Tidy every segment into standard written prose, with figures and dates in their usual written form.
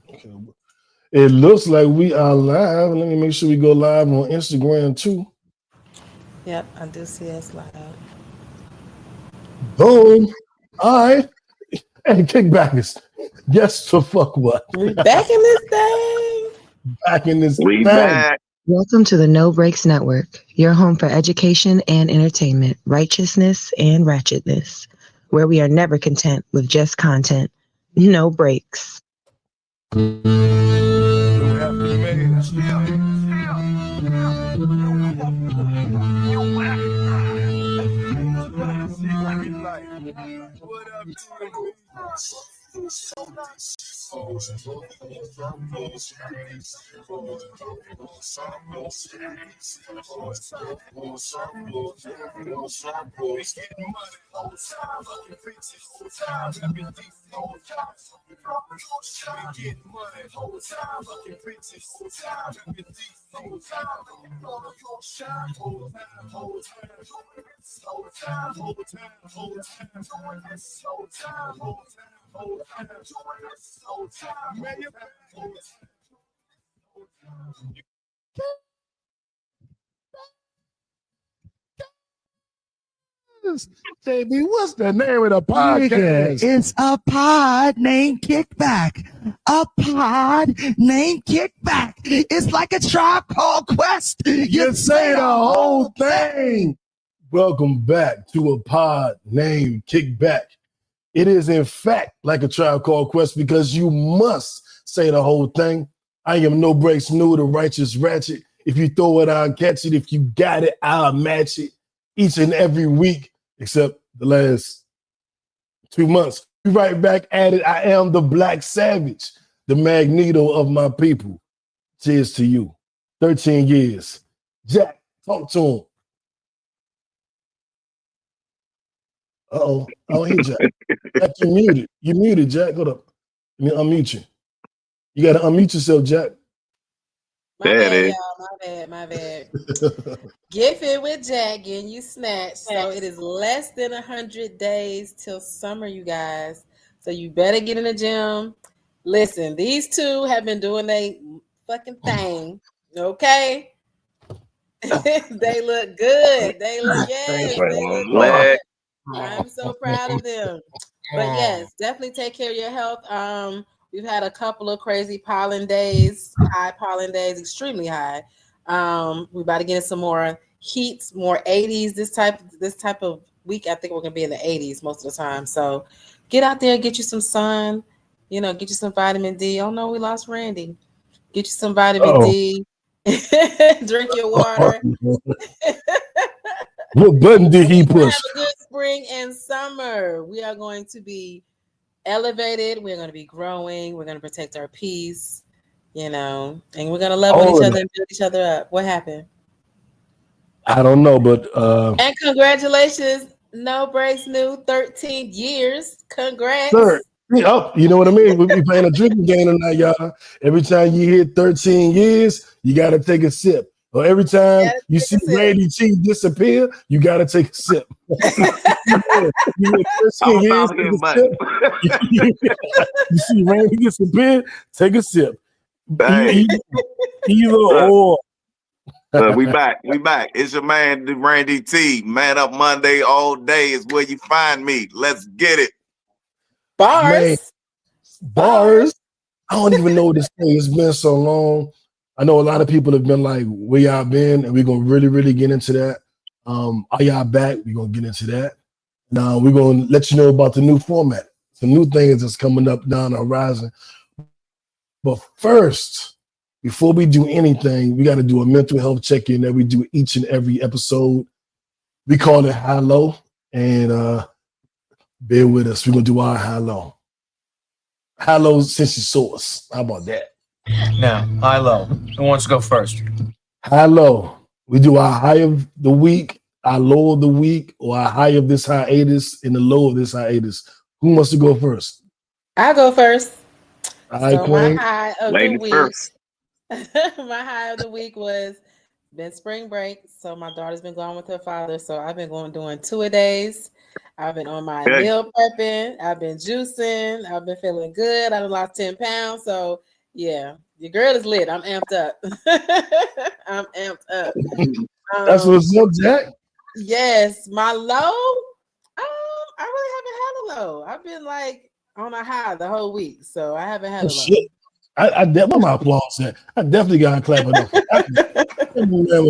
Okay. It looks like we are live. Let me make sure we go live on Instagram too. Yep, I do see us live. Boom. All right. Hey, kickbackers. Guess the fuck what? We back in this thing. Back in this We thing. back. Welcome to the No Breaks Network, your home for education and entertainment, righteousness and ratchetness, where we are never content with just content. No breaks. JB, what's the name of the Nigga, podcast? it's a pod named Kickback. A pod named Kickback. It's like a Tribe Called Quest. You say the whole thing. Welcome back to a pod named Kickback. It is in fact like a Tribe Called Quest because you must say the whole thing. I am No Breaks New, the righteous ratchet. If you throw it, I'll catch it. If you got it, I'll match it. Each and every week, except the last 2 months. We right back at it. I am the Black Savage, the Magneto of my people. Cheers to you. 13 years. Jack, talk to him. Uh-oh. I don't hear Jack. Jack, you muted. You muted, Jack. Hold up. Let me unmute you. You got to unmute yourself, Jack. My There it bad, is. y'all. My bad. Get fit with Jack, getting you snatched. So it is less than 100 days till summer, you guys. So you better get in the gym. Listen, these two have been doing their fucking thing. Okay? They look good. They look good. I'm so proud of them. But yes, definitely take care of your health. We've had a couple of crazy pollen days, high pollen days, extremely high. We're about to get in some more heat, more 80s. This type of week, I think we're gonna be in the 80s most of the time. So get out there, get you some sun, get you some vitamin D. Oh no, we lost Randy. Get you some vitamin D. Drink your water. What button did he Have push? a good spring and summer. We are going to be elevated. We're going to be growing. We're going to protect our peace, and we're going to love on each other and build each other up. What happened? I don't know, but and congratulations, No Breaks New 13 years. Congrats. Sir, you know what I mean? We playing a drinking game tonight, y'all. Every time you hit 13 years, you got to take a sip. Or every time you see Randy T disappear, you got to take a sip. You see Randy disappear, take a sip. Either or. We back. It's your man, Randy T. Man Up Monday all day is where you find me. Let's get it. Bars. I don't even know this thing. It's been so long. I know a lot of people have been like, where y'all been? And we're going to really, really get into that. Are y'all back? We're going to get into that. Now, we're going to let you know about the new format. Some new things that's coming up down the horizon. But first, before we do anything, we got to do a mental health check-in that we do each and every episode. We call it High Low. And bear with us. We're going to do our High Low. High Low since you saw us. How about that? Now, high low. Who wants to go first? High low. We do our high of the week, our low of the week, or our high of this hiatus and the low of this hiatus. Who wants to go first? I'll go first. All right, Queen. My high of Lady the week. First. My high of the week was been spring break. So my daughter's been gone with her father. So I've been doing 2-a-days. I've been on my meal prepping. I've been juicing. I've been feeling good. I've lost 10 pounds. So Yeah, your girl is lit. I'm amped up. I'm amped up. That's what's up, Jack. Yes, my low. I really haven't had a low. I've been like on a high the whole week, so I haven't had a low. Shit. I definitely my applause that. I definitely gotta clap it up.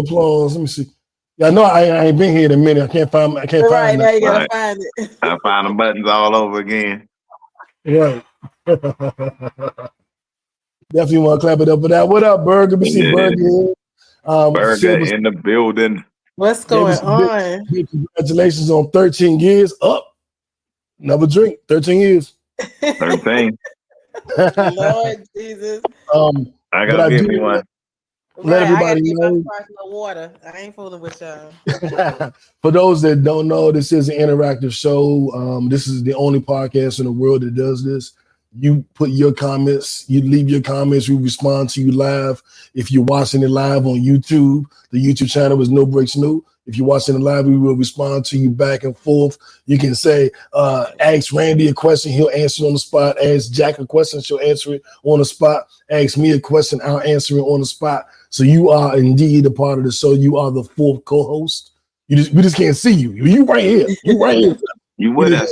Applause. Let me see. Yeah, I know I ain't been here in a minute. I can't find. Right now, you gotta find it. I find the buttons all over again. Right. Definitely want to clap it up for that. What up, Burger? Let me see Burger. Burger in the building. What's going on? Big congratulations on 13 years up. Another drink. 13 years. 13. Lord Jesus. I gotta give me one. Let everybody know. Water. I ain't fooling with y'all. For those that don't know, this is an interactive show. This is the only podcast in the world that does this. You put your comments, you leave your comments, we respond to you live. If you're watching it live on YouTube, the YouTube channel is No Breaks New. If you're watching it live, we will respond to you back and forth. You can say, ask Randy a question, he'll answer it on the spot. Ask Jack a question, she'll answer it on the spot. Ask me a question, I'll answer it on the spot. So you are indeed a part of the show. You are the fourth co-host. We just can't see you. You right here. You right here. You with us.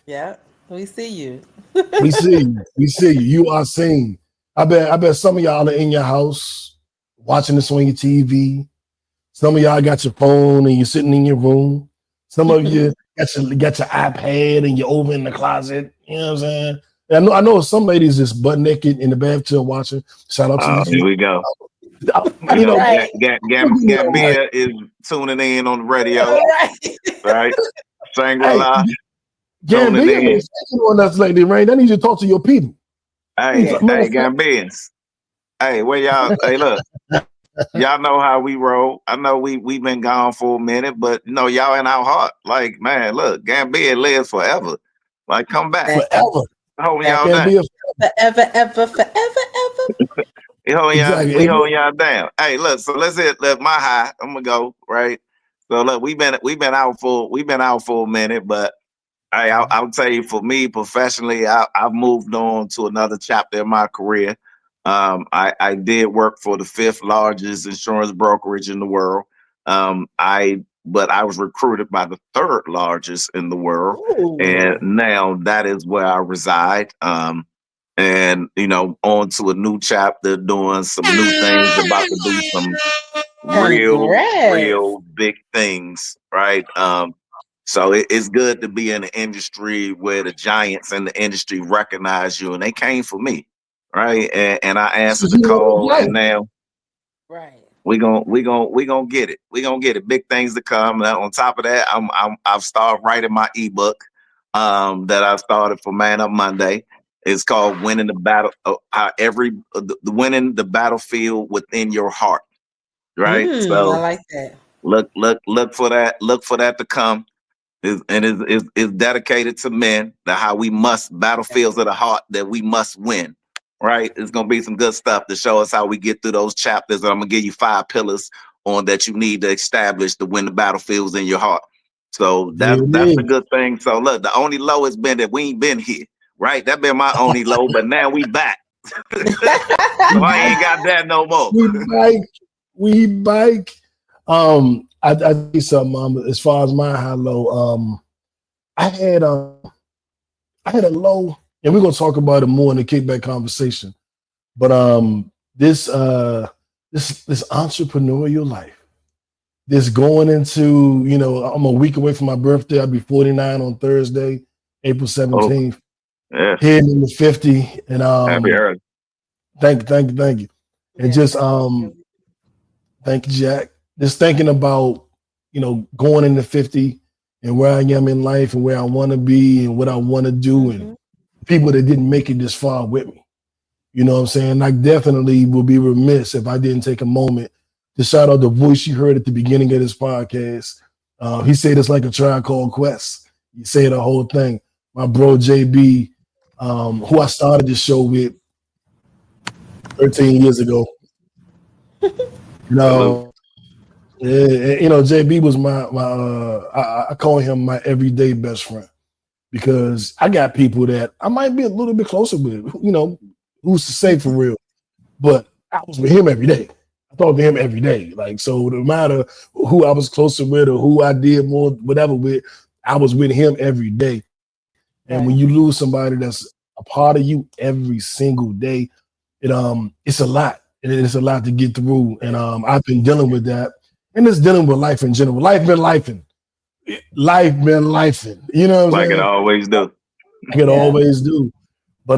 Yeah, we see you. We see you. We see you. You are seen. I bet some of y'all are in your house watching this on your TV. Some of y'all got your phone and you're sitting in your room. Some of you got your iPad and you're over in the closet. You know what I'm saying? And I know some ladies just butt naked in the bathtub watching. Shout out to you. Here we go. You know, Gambia is tuning in on the radio. Right? Shangri-La. Gambia is on us lately, right? I need you to talk to your people. Hey, Gambians. Hey, where y'all? Hey, look. Y'all know how we roll. I know we've been gone for a minute, but y'all in our heart. Like, man, look, Gambia lives forever. Like, come back. Forever. Holding y'all down. Forever. We holding y'all down. Hey, look, so let's hit my high. I'm gonna go, right? So look, we've been out for a minute, but hey, I'll tell you, for me professionally, I've moved on to another chapter in my career. I did work for the 5th largest insurance brokerage in the world. But I was recruited by the 3rd largest in the world. Ooh. And now that is where I reside. And on to a new chapter, doing some new things, about to do some real big things, right? So it's good to be in an industry where the giants in the industry recognize you, and they came for me. Right, and I answered the call, and now, we gonna get it. We gonna get it. Big things to come. Now, on top of that, I've started writing my ebook that I started for Man Up Monday. It's called "Winning the Battle." Winning the battlefield within your heart. Right. So I like that. Look for that. Look for that to come. Is dedicated to men. That how we must battlefields of the heart that we must win. Right, it's gonna be some good stuff to show us how we get through those chapters. And I'm gonna give you 5 pillars on that you need to establish to win the battlefields in your heart. So that's a good thing. So look, the only low has been that we ain't been here. Right, that been my only low, but now we back. So I ain't got that no more. We bike. I do something. As far as my high low, I had a low. And we're gonna talk about it more in the kickback conversation. But this entrepreneurial life, this going into, I'm a week away from my birthday. I'll be 49 on Thursday, April 17th. Oh, yeah. Heading into 50. And happy early. Thank you. And just thank you, Jack. Just thinking about, going into 50 and where I am in life and where I want to be and what I want to do and people that didn't make it this far with me. You know what I'm saying? I definitely will be remiss if I didn't take a moment to shout out the voice you heard at the beginning of this podcast. He said it's like a Tribe Called Quest. He said the whole thing. My bro JB, who I started this show with 13 years ago. JB was my I call him my everyday best friend. Because I got people that I might be a little bit closer with, Who's to say for real? But I was with him every day. I talked to him every day. Like, so no matter who I was closer with or who I did more, whatever with, I was with him every day. And when you lose somebody that's a part of you every single day, it's a lot. It's a lot to get through. And I've been dealing with that. And it's dealing with life in general. Life been lifing. Life been lifing. You know what I'm like saying? it always do. Like it always do. But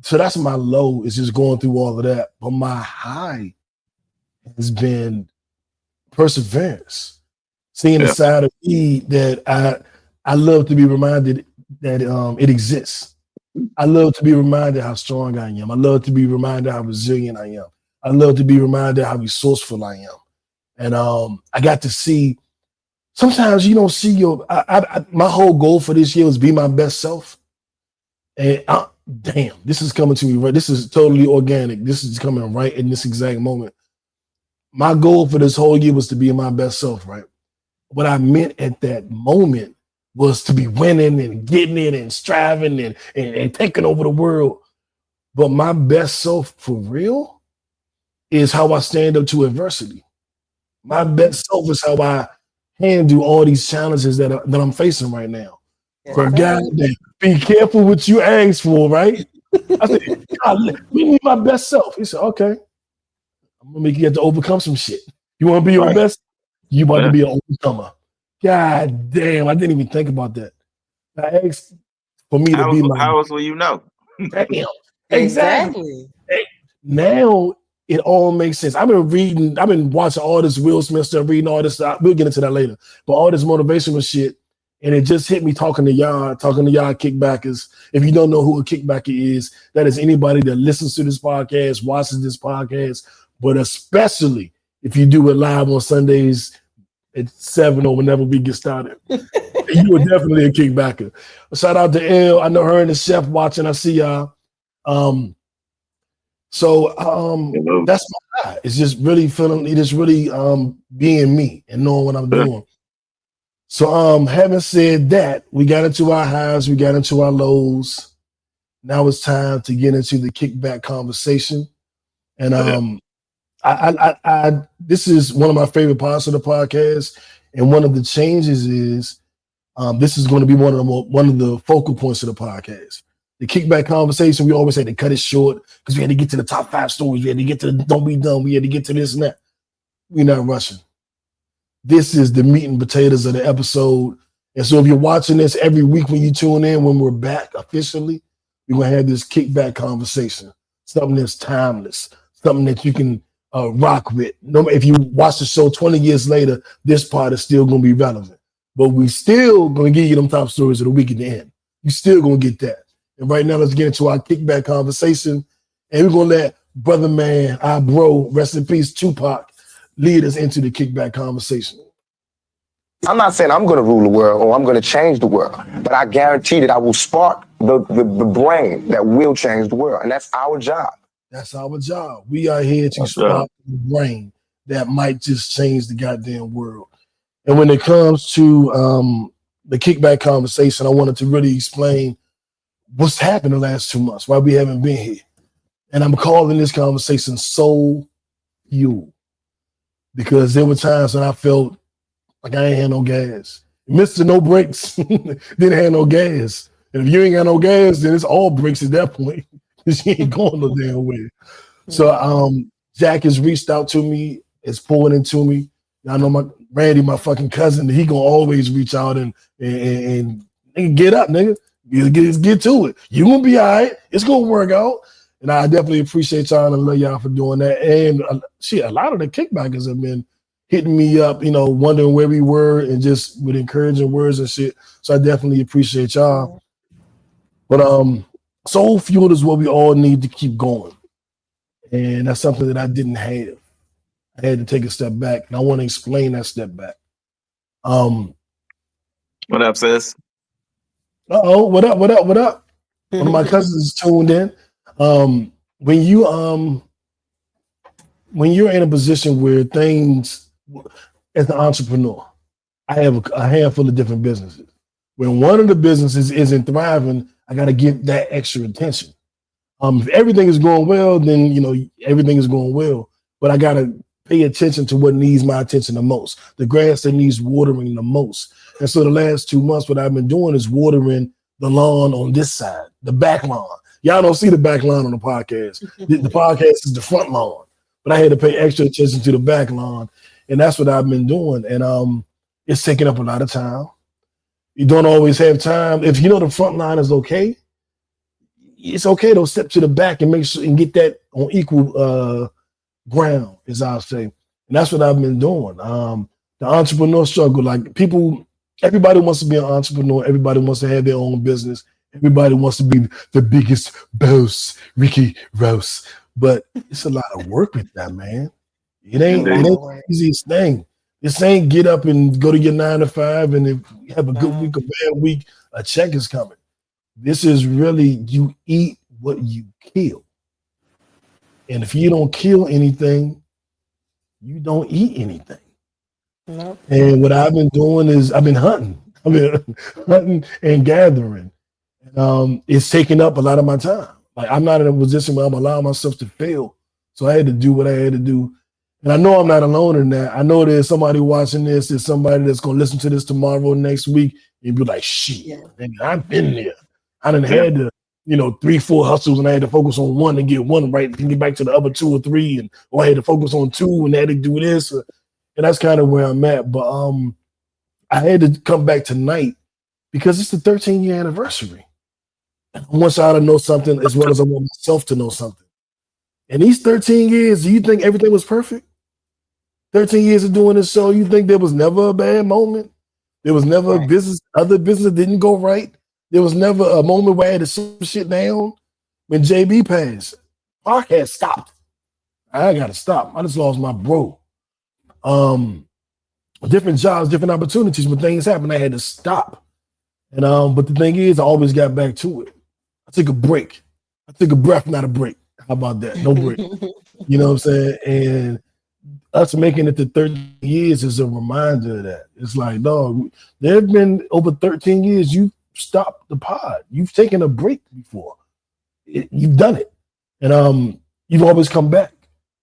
so that's my low, is just going through all of that. But my high has been perseverance. Seeing the side of me that I love to be reminded that it exists. I love to be reminded how strong I am. I love to be reminded how resilient I am. I love to be reminded how resourceful I am. And I got to see, sometimes you don't see my whole goal for this year was be my best self. And damn, this is coming to me right. This is totally organic. This is coming right in this exact moment. My goal for this whole year was to be my best self, right? What I meant at that moment was to be winning and getting it and striving and taking over the world. But my best self for real is how I stand up to adversity. My best self is how I handle all these challenges that I'm facing right now. So goddamn, be careful what you ask for, right? I said, God, let me my best self. He said, okay, I'm gonna make you have to overcome some shit. You want to be your best? You about to be an overcomer. God damn, I didn't even think about that. I asked for me to be my. How else will you know? Damn, exactly. Now it all makes sense. I've been watching all this Will Smith stuff, reading all this stuff. We'll get into that later. But all this motivational shit, and it just hit me talking to y'all kickbackers. If you don't know who a kickbacker is, that is anybody that listens to this podcast, watches this podcast, but especially if you do it live on Sundays at 7 or whenever we get started. You are definitely a kickbacker. Shout out to Elle. I know her and the chef watching. I see y'all. That's my high. It's just really feeling, it is really being me and knowing what I'm doing. So having said that, we got into our highs, we got into our lows. Now it's time to get into the kickback conversation. And I this is one of my favorite parts of the podcast. And one of the changes is this is going to be one of the focal points of the podcast. The kickback conversation, we always had to cut it short because we had to get to the top 5 stories. We had to get to the don't be done. We had to get to this and that. We're not rushing. This is the meat and potatoes of the episode. And so if you're watching this every week when you tune in, when we're back officially, we're going to have this kickback conversation. Something that's timeless. Something that you can rock with. If you watch the show 20 years later, this part is still going to be relevant. But we still going to give you them top stories of the week at the end. You still going to get that. And right now, let's get into our kickback conversation. And we're going to let brother man, our bro, rest in peace, Tupac, lead us into the kickback conversation. I'm not saying I'm going to rule the world or I'm going to change the world, but I guarantee that I will spark the brain that will change the world. And that's our job. That's our job. We are here to spark the brain that might just change the goddamn world. And when it comes to the kickback conversation, I wanted to really explain what's happened the last 2 months, why we haven't been here. And I'm calling this conversation Soul Fuel, because there were times when I felt like I ain't had no gas. Mr. No brakes, didn't have no gas. And if you ain't got no gas, then it's all brakes at that point, because you ain't going no damn way. So Jack has reached out to me, is pulling into me. I know my Randy, my fucking cousin, he gonna always reach out and get up, nigga. Get to it. You gonna be all right. It's gonna work out. And I definitely appreciate y'all and love y'all for doing that. And a lot of the kickbackers have been hitting me up, wondering where we were and just with encouraging words and shit. So I definitely appreciate y'all. But Soul Fuel is what we all need to keep going. And that's something that I didn't have. I had to take a step back, and I want to explain that step back. What up, sis? What up? One of my cousins is tuned in. When you're in a position where things, as an entrepreneur, I have a handful of different businesses. When one of the businesses isn't thriving, I got to give that extra attention. If everything is going well, then everything is going well. But I gotta pay attention to what needs my attention the most. The grass that needs watering the most. And so the last 2 months, what I've been doing is watering the lawn on this side, the back lawn. Y'all don't see the back lawn on the podcast. The podcast is the front lawn. But I had to pay extra attention to the back lawn. And that's what I've been doing. And it's taking up a lot of time. You don't always have time. If you know the front line is okay, it's okay to step to the back and make sure and get that on equal ground, as I'll say. And that's what I've been doing. The entrepreneur struggle, like everybody wants to be an entrepreneur. Everybody wants to have their own business. Everybody wants to be the biggest boss, Ricky Rouse. But it's a lot of work with that, man. It ain't the easiest thing. This ain't get up and go to your 9 to 5, and if you have a good week, a bad week, a check is coming. This is really, you eat what you kill. And if you don't kill anything, you don't eat anything. Nope. And what I've been doing is I've been hunting. I've been hunting and gathering. It's taking up a lot of my time. Like, I'm not in a position where I'm allowing myself to fail. So I had to do what I had to do. And I know I'm not alone in that. I know there's somebody watching this. There's somebody that's going to listen to this tomorrow, next week, and be like, shit, man, I've been there. I done had to, 3-4 hustles, and I had to focus on one and get one right, and get back to the other 2 or 3, or I had to focus on 2 and I had to do this. And that's kind of where I'm at. But I had to come back tonight because it's the 13-year anniversary. I want y'all to know something as well as I want myself to know something. In these 13 years, do you think everything was perfect? 13 years of doing this show, you think there was never a bad moment? There was never other business didn't go right? There was never a moment where I had to slow shit down? When JB passed, podcast stopped. I got to stop. I just lost my bro. Different jobs, different opportunities. When things happen, I had to stop. And but the thing is, I always got back to it. I took a break. I took a breath, not a break. How about that? No break. You know what I'm saying? And us making it to 13 years is a reminder of that. It's like, dog, there have been over 13 years you stopped the pod. You've taken a break before. You've done it. And you've always come back.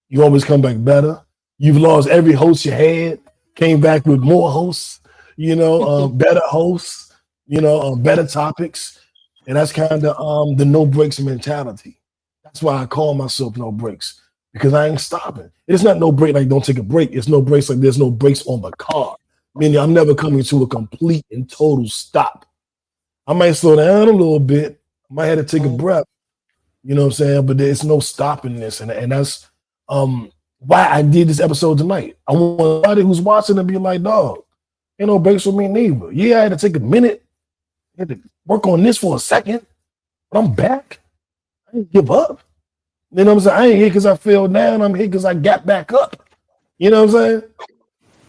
You always come back better. You've lost every host you had, came back with more hosts, better hosts, better topics. And that's kind of the no breaks mentality. That's why I call myself No Breaks, because I ain't stopping. It's not no break like don't take a break. It's no breaks like there's no breaks on the car. Meaning I'm never coming to a complete and total stop. I might slow down a little bit. I might have to take a breath. You know what I'm saying? But there's no stopping this. And that's why I did this episode tonight. I want somebody who's watching to be like, dog, ain't no breaks for me neither. Yeah, I had to take a minute. I had to work on this for a second. But I'm back. I didn't give up. You know what I'm saying? I ain't here because I fell down. I'm here because I got back up. You know what I'm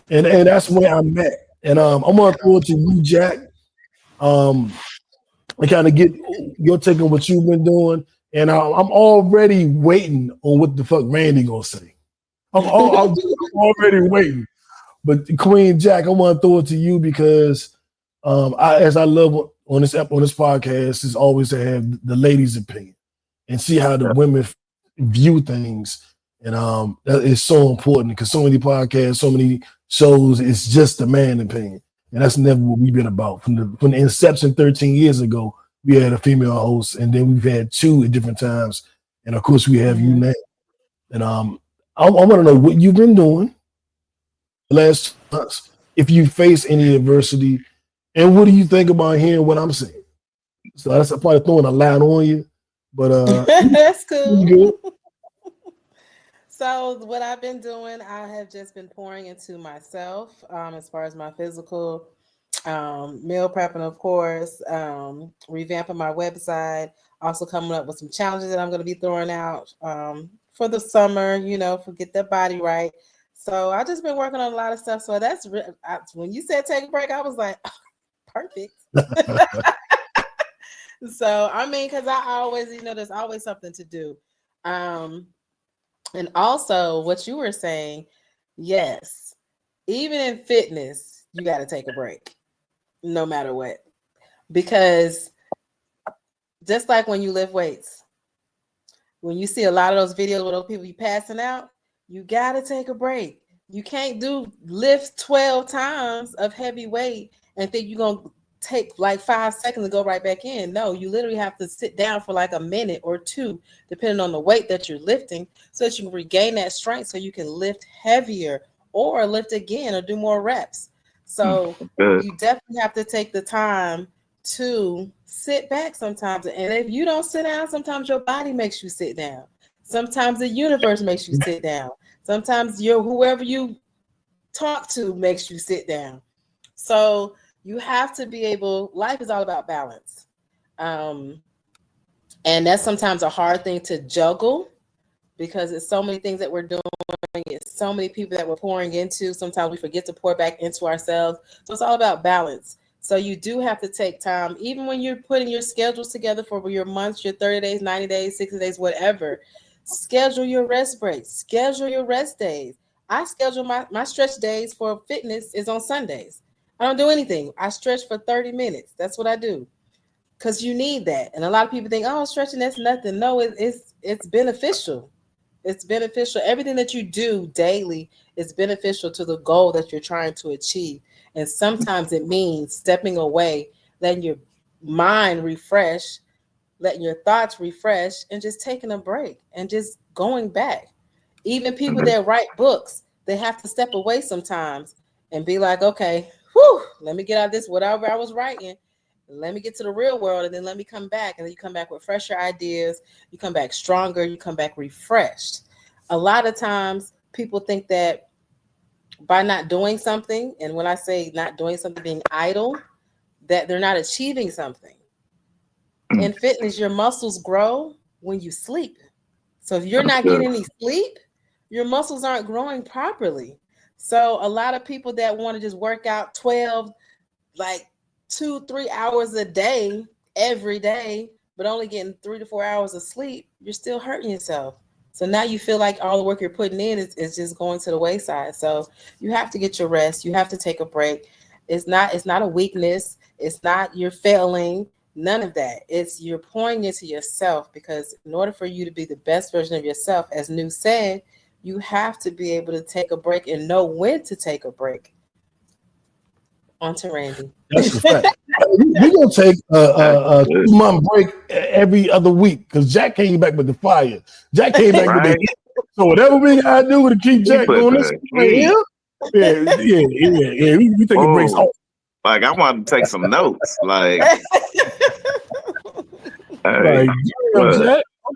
saying? And that's where I'm at. And I'm going to throw it to you, Jack. And kind of get your take on what you've been doing. And I'm already waiting on what the fuck Randy gonna say. I'm already waiting. But Queen Jack, I want to throw it to you because I love on this podcast is always to have the ladies' opinion and see how the women view things. And that is so important because so many podcasts, so many shows, it's just the man opinion. And that's never what we've been about. From the inception 13 years ago, we had a female host, and then we've had 2 at different times. And of course, we have you now. And I want to know what you've been doing the last 2 months, if you face any adversity, and what do you think about hearing what I'm saying? So that's probably throwing a lot on you, but that's cool. Good. So what I've been doing, I have just been pouring into myself as far as my physical, meal prepping, of course, revamping my website, also coming up with some challenges that I'm going to be throwing out for the summer, for get that body right. So I just been working on a lot of stuff. So that's when you said take a break, I was like, perfect. So, I mean, because I always, there's always something to do. And also what you were saying, yes, even in fitness, you got to take a break no matter what, because just like when you lift weights, when you see a lot of those videos where those people be passing out, you got to take a break. You can't lift 12 times of heavy weight and think you're going to take like 5 seconds and go right back in. No, you literally have to sit down for like a minute or two, depending on the weight that you're lifting, so that you can regain that strength so you can lift heavier or lift again or do more reps. So you definitely have to take the time to sit back sometimes. And if you don't sit down, sometimes your body makes you sit down. Sometimes the universe makes you sit down. Sometimes whoever you talk to makes you sit down. So you have to be able, life is all about balance. And that's sometimes a hard thing to juggle because it's so many things that we're doing. It's so many people that we're pouring into. Sometimes we forget to pour back into ourselves. So it's all about balance. So you do have to take time, even when you're putting your schedules together for your months, your 30 days, 90 days, 60 days, whatever. Schedule your rest breaks. Schedule your rest days. I schedule my stretch days for fitness is on Sundays. I don't do anything. I stretch for 30 minutes. That's what I do. Because you need that. And a lot of people think, oh, stretching, that's nothing. No, it's beneficial. It's beneficial. Everything that you do daily is beneficial to the goal that you're trying to achieve. And sometimes it means stepping away, letting your mind refresh, letting your thoughts refresh, and just taking a break and just going back. Even people that write books, they have to step away sometimes and be like, okay, let me get out of this, whatever I was writing. Let me get to the real world, and then let me come back. And then you come back with fresher ideas. You come back stronger. You come back refreshed. A lot of times people think that by not doing something, and when I say not doing something, being idle, that they're not achieving something. In fitness, your muscles grow when you sleep. So if you're not getting any sleep, your muscles aren't growing properly. So a lot of people that want to just work out 12, like 2-3 hours a day, every day, but only getting 3 to 4 hours of sleep, you're still hurting yourself. So now you feel like all the work you're putting in is just going to the wayside. So you have to get your rest. You have to take a break. It's not a weakness. It's not you're failing. None of that. It's you're pouring into yourself, because in order for you to be the best version of yourself, as New said, you have to be able to take a break and know when to take a break. On to Randy. That's the fact. We're going to take a 2-month break every other week because Jack came back with the fire. Jack came back with the heat. So whatever we got to do to keep Jack doing this right here, yeah. We take a break. Like, I want to take some notes. Like, Jack,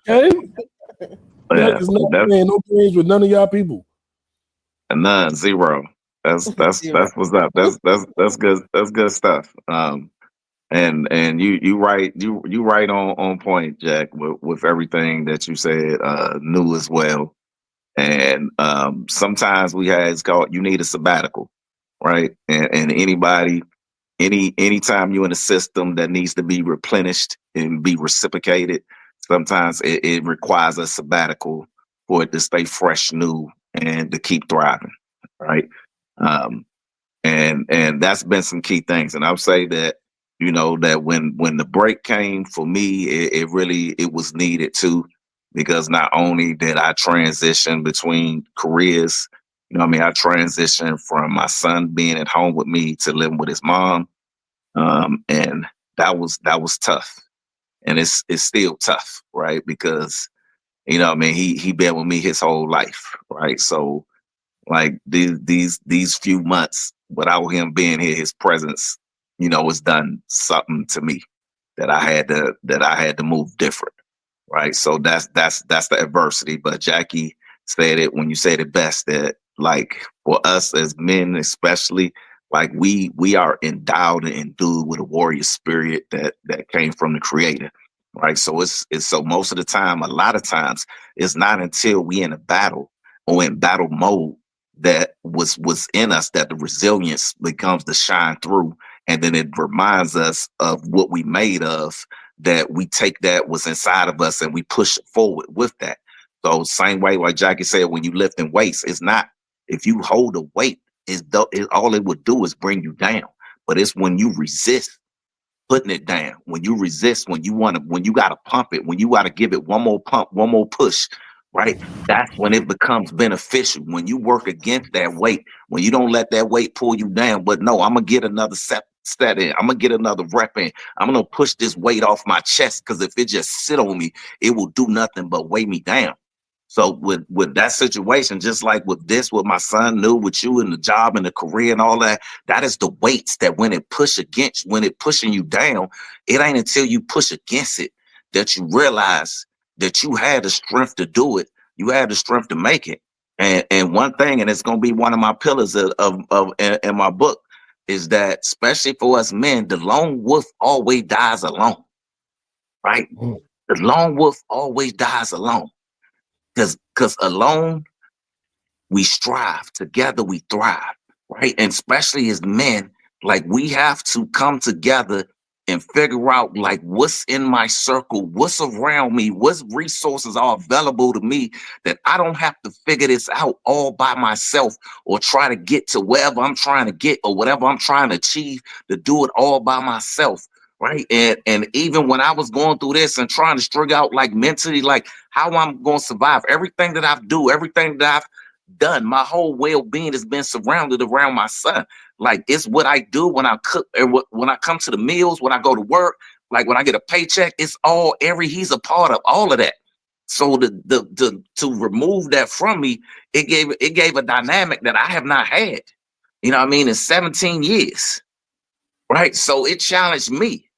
okay. Jack is not playing no games with none of y'all people. None, zero. That's what's up. That's good. That's good stuff. And you right on point, Jack, with everything that you said, New as well. And sometimes it's called you need a sabbatical, right? And anytime you're in a system that needs to be replenished and be reciprocated, sometimes it requires a sabbatical for it to stay fresh, new, and to keep thriving, right? And that's been some key things. And I'll say that, that when the break came for me, it was needed too, because not only did I transition between careers, I transitioned from my son being at home with me to living with his mom. And that was tough. And it's still tough, right? Because, he been with me his whole life, right? So like these few months without him being here, his presence, has done something to me that I had to move different, right? So that's the adversity. But Jackie said it when you said it best, that like for us as men, especially, like we are endowed and endued with a warrior spirit that came from the Creator, right? So it's so most of the time, a lot of times, it's not until we in a battle or in battle mode that was in us that the resilience becomes to shine through, and then it reminds us of what we made of, that we take that was inside of us and we push forward with that. So same way, like Jackie said, when you lifting weights, it's not if you hold a weight, all it would do is bring you down. But it's when you resist putting it down, when you resist, when you got to pump it, when you got to give it one more pump, one more push, right? That's when it becomes beneficial. When you work against that weight, when you don't let that weight pull you down, but no, I'm going to get another set in. I'm going to get another rep in. I'm going to push this weight off my chest, because if it just sit on me, it will do nothing but weigh me down. So with that situation, just like with my son knew, with you and the job and the career and all that, that is the weights that when it pushing you down, it ain't until you push against it that you realize that you had the strength to do it. You had the strength to make it. And one thing, and it's going to be one of my pillars in my book, is that especially for us men, the lone wolf always dies alone, right? The lone wolf always dies alone. Because alone, we strive. Together, we thrive, right? And especially as men, like, we have to come together and figure out, like, what's in my circle, what's around me, what resources are available to me, that I don't have to figure this out all by myself, or try to get to wherever I'm trying to get, or whatever I'm trying to achieve, to do it all by myself. Right. And even when I was going through this and trying to figure out, like, mentally, like, how I'm going to survive, everything that everything that I've done, my whole well-being has been surrounded around my son. Like, it's what I do when I cook, and when I come to the meals, when I go to work, like when I get a paycheck, it's all he's a part of all of that. So to remove that from me, it gave a dynamic that I have not had, you know what I mean, in 17 years. Right. So it challenged me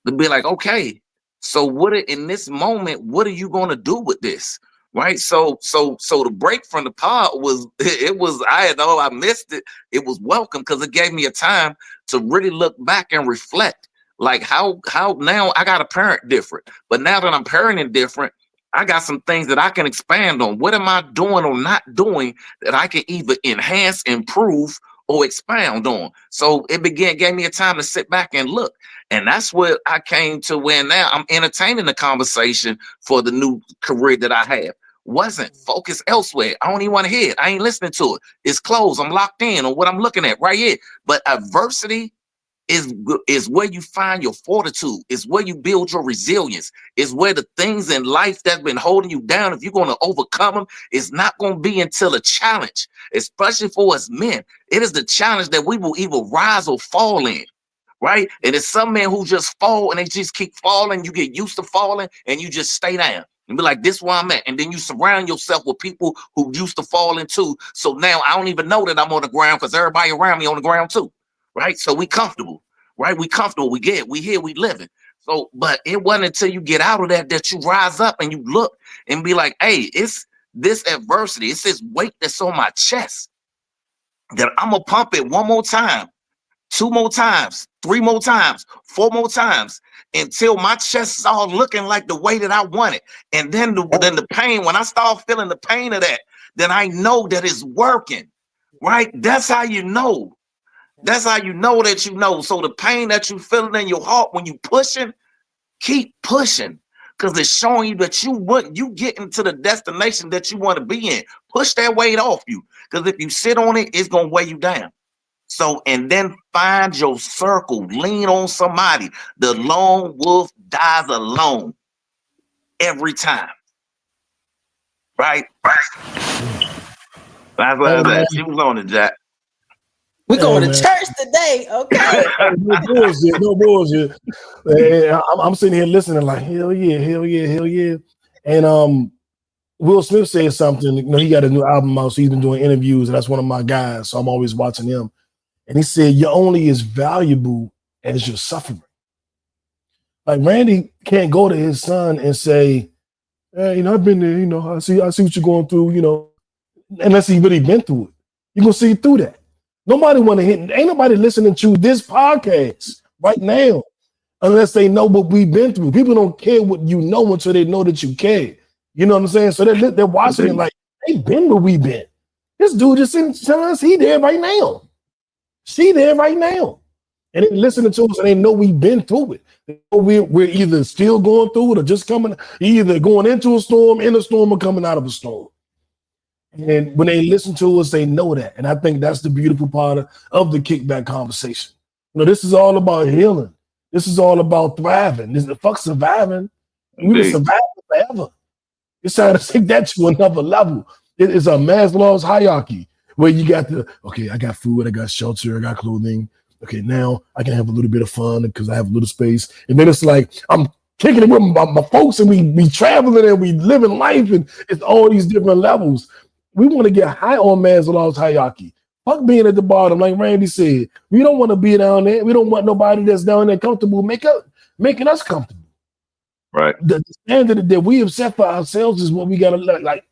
to be like, okay, so in this moment, what are you going to do with this? Right. So the break from the pod I missed it. It was welcome, because it gave me a time to really look back and reflect, like, how now I got to parent different. But now that I'm parenting different, I got some things that I can expand on. What am I doing or not doing that I can either enhance, improve, or expound on? So it gave me a time to sit back and look. And that's what I came to, where now I'm entertaining the conversation for the new career that I have. Wasn't focused elsewhere. I don't even want to hear it. I ain't listening to it. It's closed. I'm locked in on what I'm looking at right here. But adversity is where you find your fortitude, is where you build your resilience, is where the things in life that's been holding you down, if you're going to overcome them, it's not going to be until a challenge, especially for us men. It is the challenge that we will either rise or fall in, right? And it's some men who just fall and they just keep falling. You get used to falling and you just stay down and be like, this is where I'm at. And then you surround yourself with people who used to fall too. So now I don't even know that I'm on the ground, because everybody around me on the ground too. Right. So we comfortable, right? We comfortable. We here, we living. So, but it wasn't until you get out of that you rise up and you look and be like, hey, it's this adversity. It's this weight that's on my chest that I'm going to pump it one more time, 2 more times, 3 more times, 4 more times, until my chest is all looking like the way that I want it. And then the pain, when I start feeling the pain of that, then I know that it's working, right? That's how you know. That's how you know that you know. So the pain that you feeling in your heart when you pushing, keep pushing, because it's showing you that you getting to the destination that you want to be in. Push that weight off you, because if you sit on it, it's gonna weigh you down. So, and then find your circle, lean on somebody. The lone wolf dies alone every time. Right? That's what I said. She was on it, Jack. We're going to church today, okay? No bullshit. I'm sitting here listening like, hell yeah. And Will Smith said something. You know, he got a new album out, so he's been doing interviews, and that's one of my guys, so I'm always watching him. And he said, you're only as valuable as your suffering. Like, Randy can't go to his son and say, hey, I've been there, I see what you're going through, unless he really been through it. You're going to see through that. Nobody want to hit, ain't nobody listening to this podcast right now unless they know what we've been through. People don't care what you know until they know that you care. You know what I'm saying? So they're watching it like, they been where we been. This dude just telling us he there right now. She there right now. And they listening to us and they know we've been through it. They know we're either still going through it or just either going into a storm, in a storm, or coming out of a storm. And when they listen to us, they know that. And I think that's the beautiful part of the kickback conversation. This is all about healing. This is all about thriving. This is fuck surviving. We were surviving forever. It's trying to take that to another level. It is a Maslow's hierarchy where you got I got food, I got shelter, I got clothing. Okay, now I can have a little bit of fun because I have a little space. And then it's like I'm kicking it with my folks and we traveling and we living life and it's all these different levels. We want to get high on Maslow's hierarchy. Fuck being at the bottom, like Randy said. We don't want to be down there. We don't want nobody that's down there comfortable making us comfortable. Right. The standard that we have set for ourselves is what we gotta like.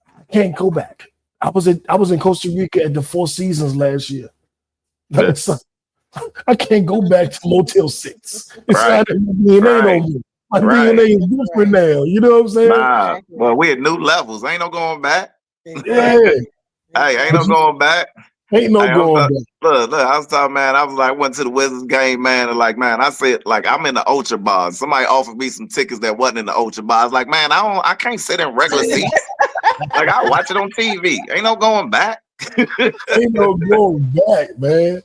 I can't go back. I was in Costa Rica at the Four Seasons last year. Yes. I can't go back to Motel 6. It's right. not DNA no more. My DNA is different now. You know what I'm saying? Nah. Well, we at new levels. Ain't no going back. Yeah. Hey, ain't no going back. Ain't no going back. Look, I was talking, man. I was like, went to the Wizards game, man. And like, man, I said, like, I'm in the Ultra bars. Somebody offered me some tickets that wasn't in the Ultra bars. Like, man, I can't sit in regular seats. Like, I watch it on TV. Ain't no going back. Ain't no going back, man.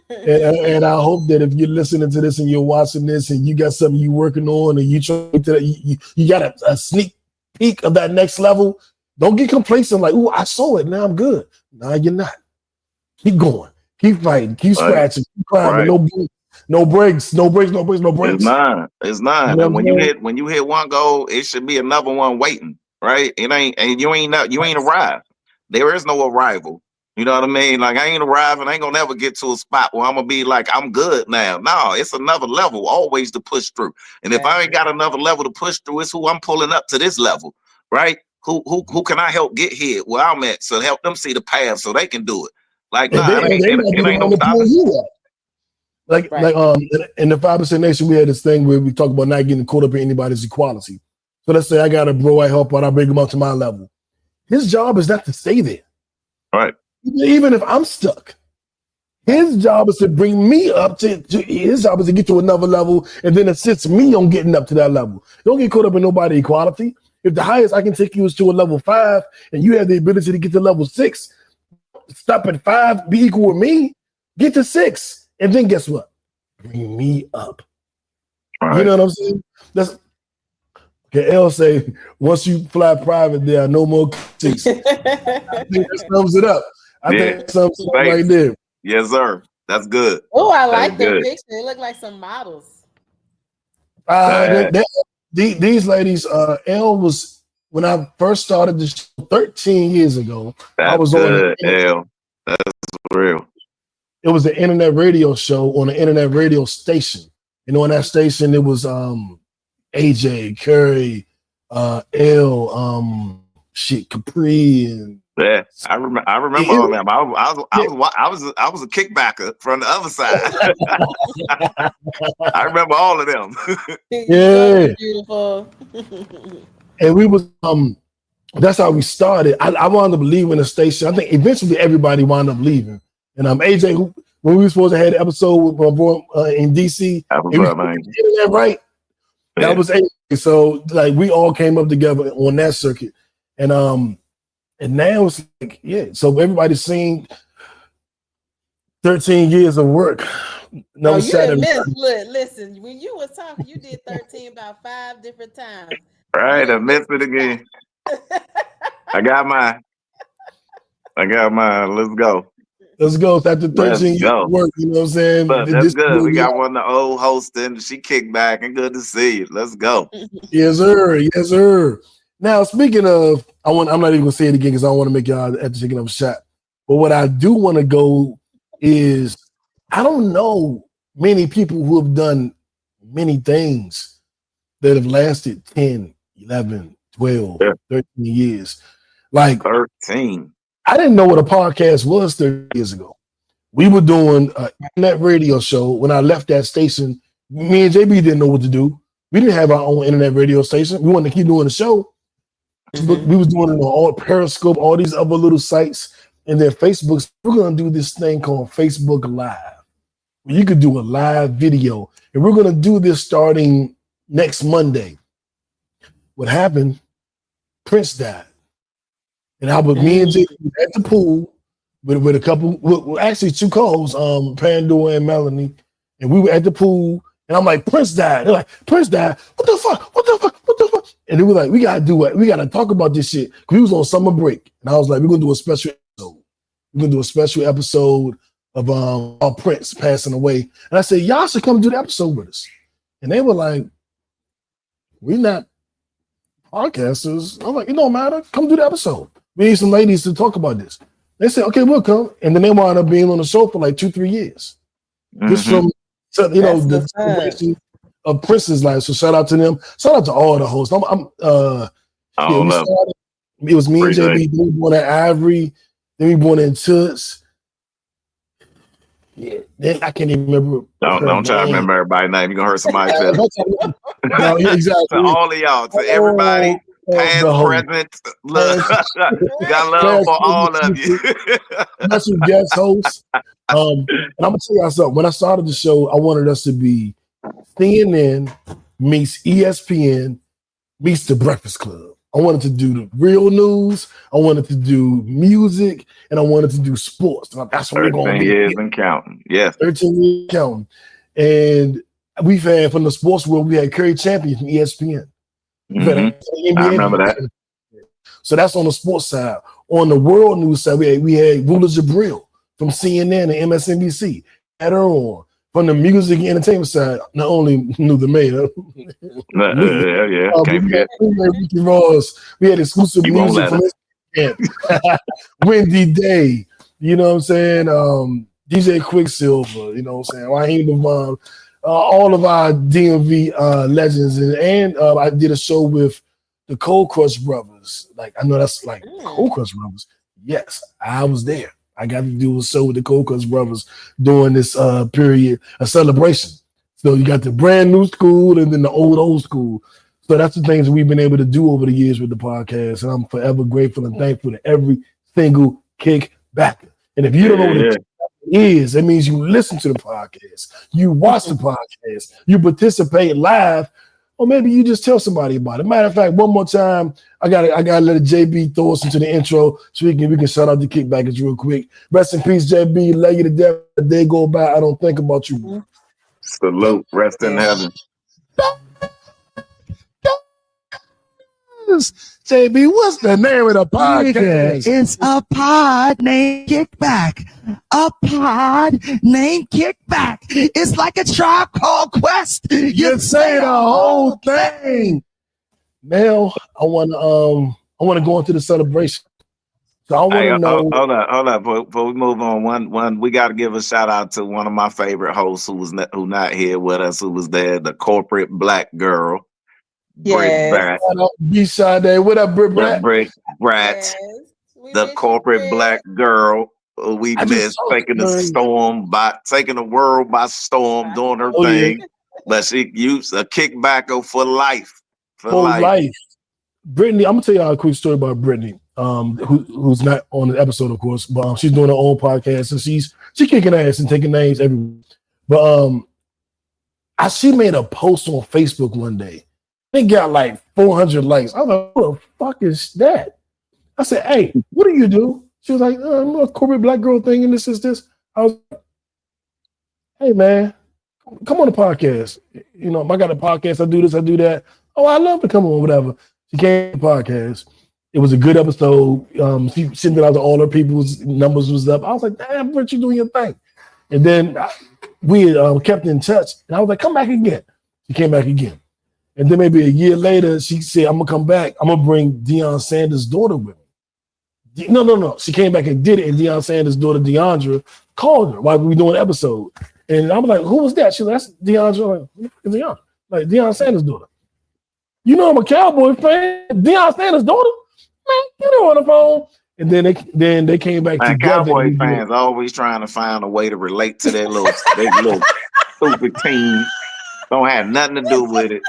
And I hope that if you're listening to this and you're watching this and you got something you're working on and you got a sneak peek of that next level, don't get complacent like, ooh, I saw it, now I'm good. No, you're not. Keep going. Keep fighting. Keep scratching. Keep climbing. Right. No breaks. It's not. You know, when you hit one goal, it should be another one waiting. Right? It ain't, and you ain't arrived. There is no arrival. You know what I mean? Like, I ain't arriving. I ain't gonna never get to a spot where I'm gonna be like, I'm good now. No, it's another level always to push through. And if I ain't got another level to push through, it's who I'm pulling up to this level, right? Who can I help get here where I'm at? So help them see the path so they can do it. Like, it ain't no stopping. Like in the 5% Nation, we had this thing where we talk about not getting caught up in anybody's equality. So let's say I got a bro I help out, I bring him up to my level. His job is not to stay there. Right. Even if I'm stuck, his job is to bring me up his job is to get to another level and then assist me on getting up to that level. Don't get caught up in nobody equality. If the highest I can take you is to a level 5 and you have the ability to get to level 6, stop at 5, be equal with me, get to 6. And then guess what? Bring me up. Right. You know what I'm saying? That's okay. L say, once you fly private, there are no more 6. I think that sums it up. I think that sums it up right there. Yes, sir. That's good. Oh, I like the picture. They look like some models. These ladies, L was, when I first started this 13 years ago, I was good, on L. That's real. It was an internet radio show on an internet radio station. And on that station, it was AJ, Curry, L, Capri, and yeah, I remember all that. I was a kickbacker from the other side. I remember all of them. Yeah, beautiful. And we was that's how we started. I wound up leaving the station. I think eventually everybody wound up leaving. And AJ, when we were supposed to have the episode with my boy in DC, right? Yeah. That was AJ. So like we all came up together on that circuit, and now it's like, yeah. So everybody's seen 13 years of work. No, listen. When you was talking, you did 13 about 5 different times. Right, I missed it again. I got mine. Let's go. After 13 years of work, you know what I'm saying? But that's good. We got one of the old hosts and she kicked back, and good to see you. Let's go. Yes, sir. Now, speaking of, I'm not even gonna say it again because I don't want to make y'all have to take another shot. But what I do want to go is, I don't know many people who have done many things that have lasted 10, 11, 12, 13 years. Like 13. I didn't know what a podcast was 30 years ago. We were doing an internet radio show. When I left that station, me and JB didn't know what to do. We didn't have our own internet radio station. We wanted to keep doing the show. Mm-hmm. We was doing it on all Periscope, all these other little sites. And then Facebook, we're going to do this thing called Facebook Live, where you could do a live video. And we're going to do this starting next Monday. What happened? Prince died. And I was me and Jay at the pool with a couple, actually 2 co-hosts, Pandora and Melanie. And we were at the pool And I'm like, Prince died. They're like, Prince died. What the fuck? What the fuck? What the fuck? And they were like, we gotta do it. We gotta talk about this shit. Cause we was on summer break. And I was like, we're gonna do a special episode. We're gonna do a special episode of our Prince passing away. And I said, y'all should come do the episode with us. And they were like, we're not podcasters. I'm like, it don't matter. Come do the episode. We need some ladies to talk about this. They said, okay, we'll come. And then they wound up being on the show for like 2-3 years. Just from, the celebration of Prince's life. So shout out to them. Shout out to all the hosts. It was me and JB. Then we born at Ivory. Then we born in Toots. Yeah, then I can't even remember. Don't try to remember everybody's name. You're gonna hurt somebody's feelings. No, exactly. To all of y'all, to everybody, past, present, got love for all of you. That's your guest host. And I'm gonna tell y'all something. When I started the show, I wanted us to be CNN meets ESPN meets The Breakfast Club. I wanted to do the real news. I wanted to do music, and I wanted to do sports. That's what we're going to do. 13 years and counting. Yes. 13 years and counting. And we've had, from the sports world, we had Curry Champion from ESPN. Mm-hmm. I remember that. So that's on the sports side. On the world news side, we had Rula Jabril from CNN and MSNBC. Had her on. From the music and entertainment side, not only knew the mayor. We had exclusive music from Wendy Day. You know what I'm saying? DJ Quicksilver. You know what I'm saying? Raheem Devon. All of our DMV legends. And I did a show with the Cold Crush Brothers. Like, I know that's like Cold Crush Brothers. Yes, I was there. I got to do a show with the Cold Crush Brothers during this period, a celebration. So you got the brand new school and then the old school. So that's the things that we've been able to do over the years with the podcast. And I'm forever grateful and thankful to every single kickbacker. And if you don't know what a kickbacker is, that means you listen to the podcast, you watch the podcast, you participate live, or maybe you just tell somebody about it. Matter of fact, one more time, I gotta let JB throw us into the intro so we can shout out the kickbackers real quick. Rest in peace, JB. Love you to death. A day go by, I don't think about you. Salute. Rest in heaven. JB, what's the name of the podcast? It's a pod named Kickback. A pod named Kickback. It's like a Tribe Called Quest. You say the whole thing. Now I want to go into the celebration. So I want to know. Hold on. Before we move on, one we got to give a shout out to one of my favorite hosts who not here with us, who was there, the corporate black girl. Yes. B-Sade. What up, Britt Brat? Yes. The corporate black girl we missed, taking the world by storm, doing her thing. Yeah. But she used a kickbacker for life. For life. Brittany, I'm gonna tell y'all a quick story about Brittany, who's not on the episode, of course, but she's doing her own podcast and she's kicking ass and taking names everywhere. But she made a post on Facebook one day. It got like 400 likes. I was like, what the fuck is that? I said, hey, what do you do? She was like, I'm a corporate black girl thing and this is this. I was like, hey, man, come on the podcast. You know, I got a podcast. I do this, I do that. Oh, I love to come on, whatever. She came to the podcast. It was a good episode. She sent it out to all her people's numbers was up. I was like, damn, Britt, you doing your thing. And then we kept in touch. And I was like, come back again. She came back again. And then maybe a year later, she said, I'm going to come back. I'm going to bring Deion Sanders' daughter with me. No. She came back and did it. And Deion Sanders' daughter, DeAndra, called her while we were doing an episode. And I was like, who was that? She was like, that's DeAndra. Deion. Like, Deion Sanders' daughter. You know I'm a Cowboy fan. Deion Sanders' daughter? Man, you know on the phone. And then they came back together. Cowboy fans always trying to find a way to relate to their little stupid team. Don't have nothing to do with it.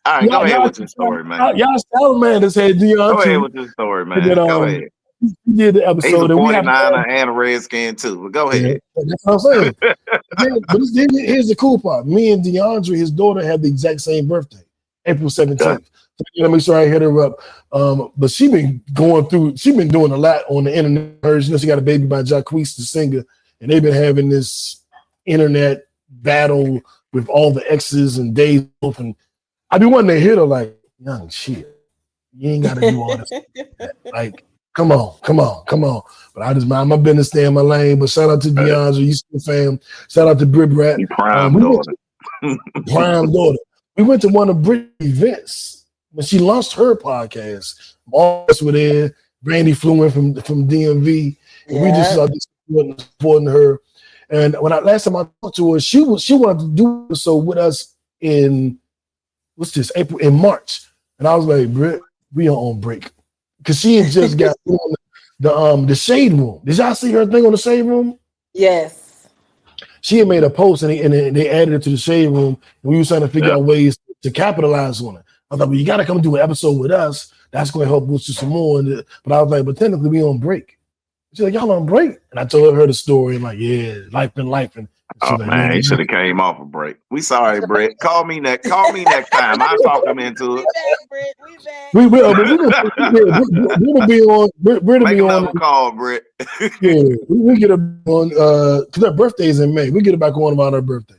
All right, go ahead with your story, man. Y'all Salamanders had Deion. Go ahead with your story, man. Then, go ahead. He did the episode. He's a 49er and a Redskin too. But go ahead. Yeah, that's what I'm saying. But here's the cool part. Me and DeAndre, his daughter, had the exact same birthday, April 17th. So let me make sure I hit her up. But she been doing a lot on the internet. You know, she got a baby by Jacquees, the singer, and they've been having this internet battle with all the X's and days off, and I be wanting to hit her like, young shit, you ain't got to do all this. Like, come on. But I just mind my business, stay in my lane. But shout out to DeAndre, you still fam. Shout out to Brit Brat. Prime daughter. Prime daughter. We went to one of Brit's events when she launched her podcast. All of us were there. Brandy flew in from DMV. And we just started supporting her. And when last time I talked to her, she wanted to do so with us in March. And I was like, Brit, we are on break. Because she had just got on the Shade Room. Did y'all see her thing on the Shade Room? Yes. She had made a post and they added it to the Shade Room. And we were trying to figure out ways to capitalize on it. I thought, well, you got to come do an episode with us. That's going to help boost you some more. But I was like, but technically we on break. She's like, y'all on break? And I told her the story. I'm like, yeah, life been life. And oh like, man, he should have came off a break. We sorry, Britt. Call me next time. I'll talk him into it. We will be on. Britt will Make be on. Call, Britt. Yeah, we get her on because her birthday's in May. We get her back on about her birthday.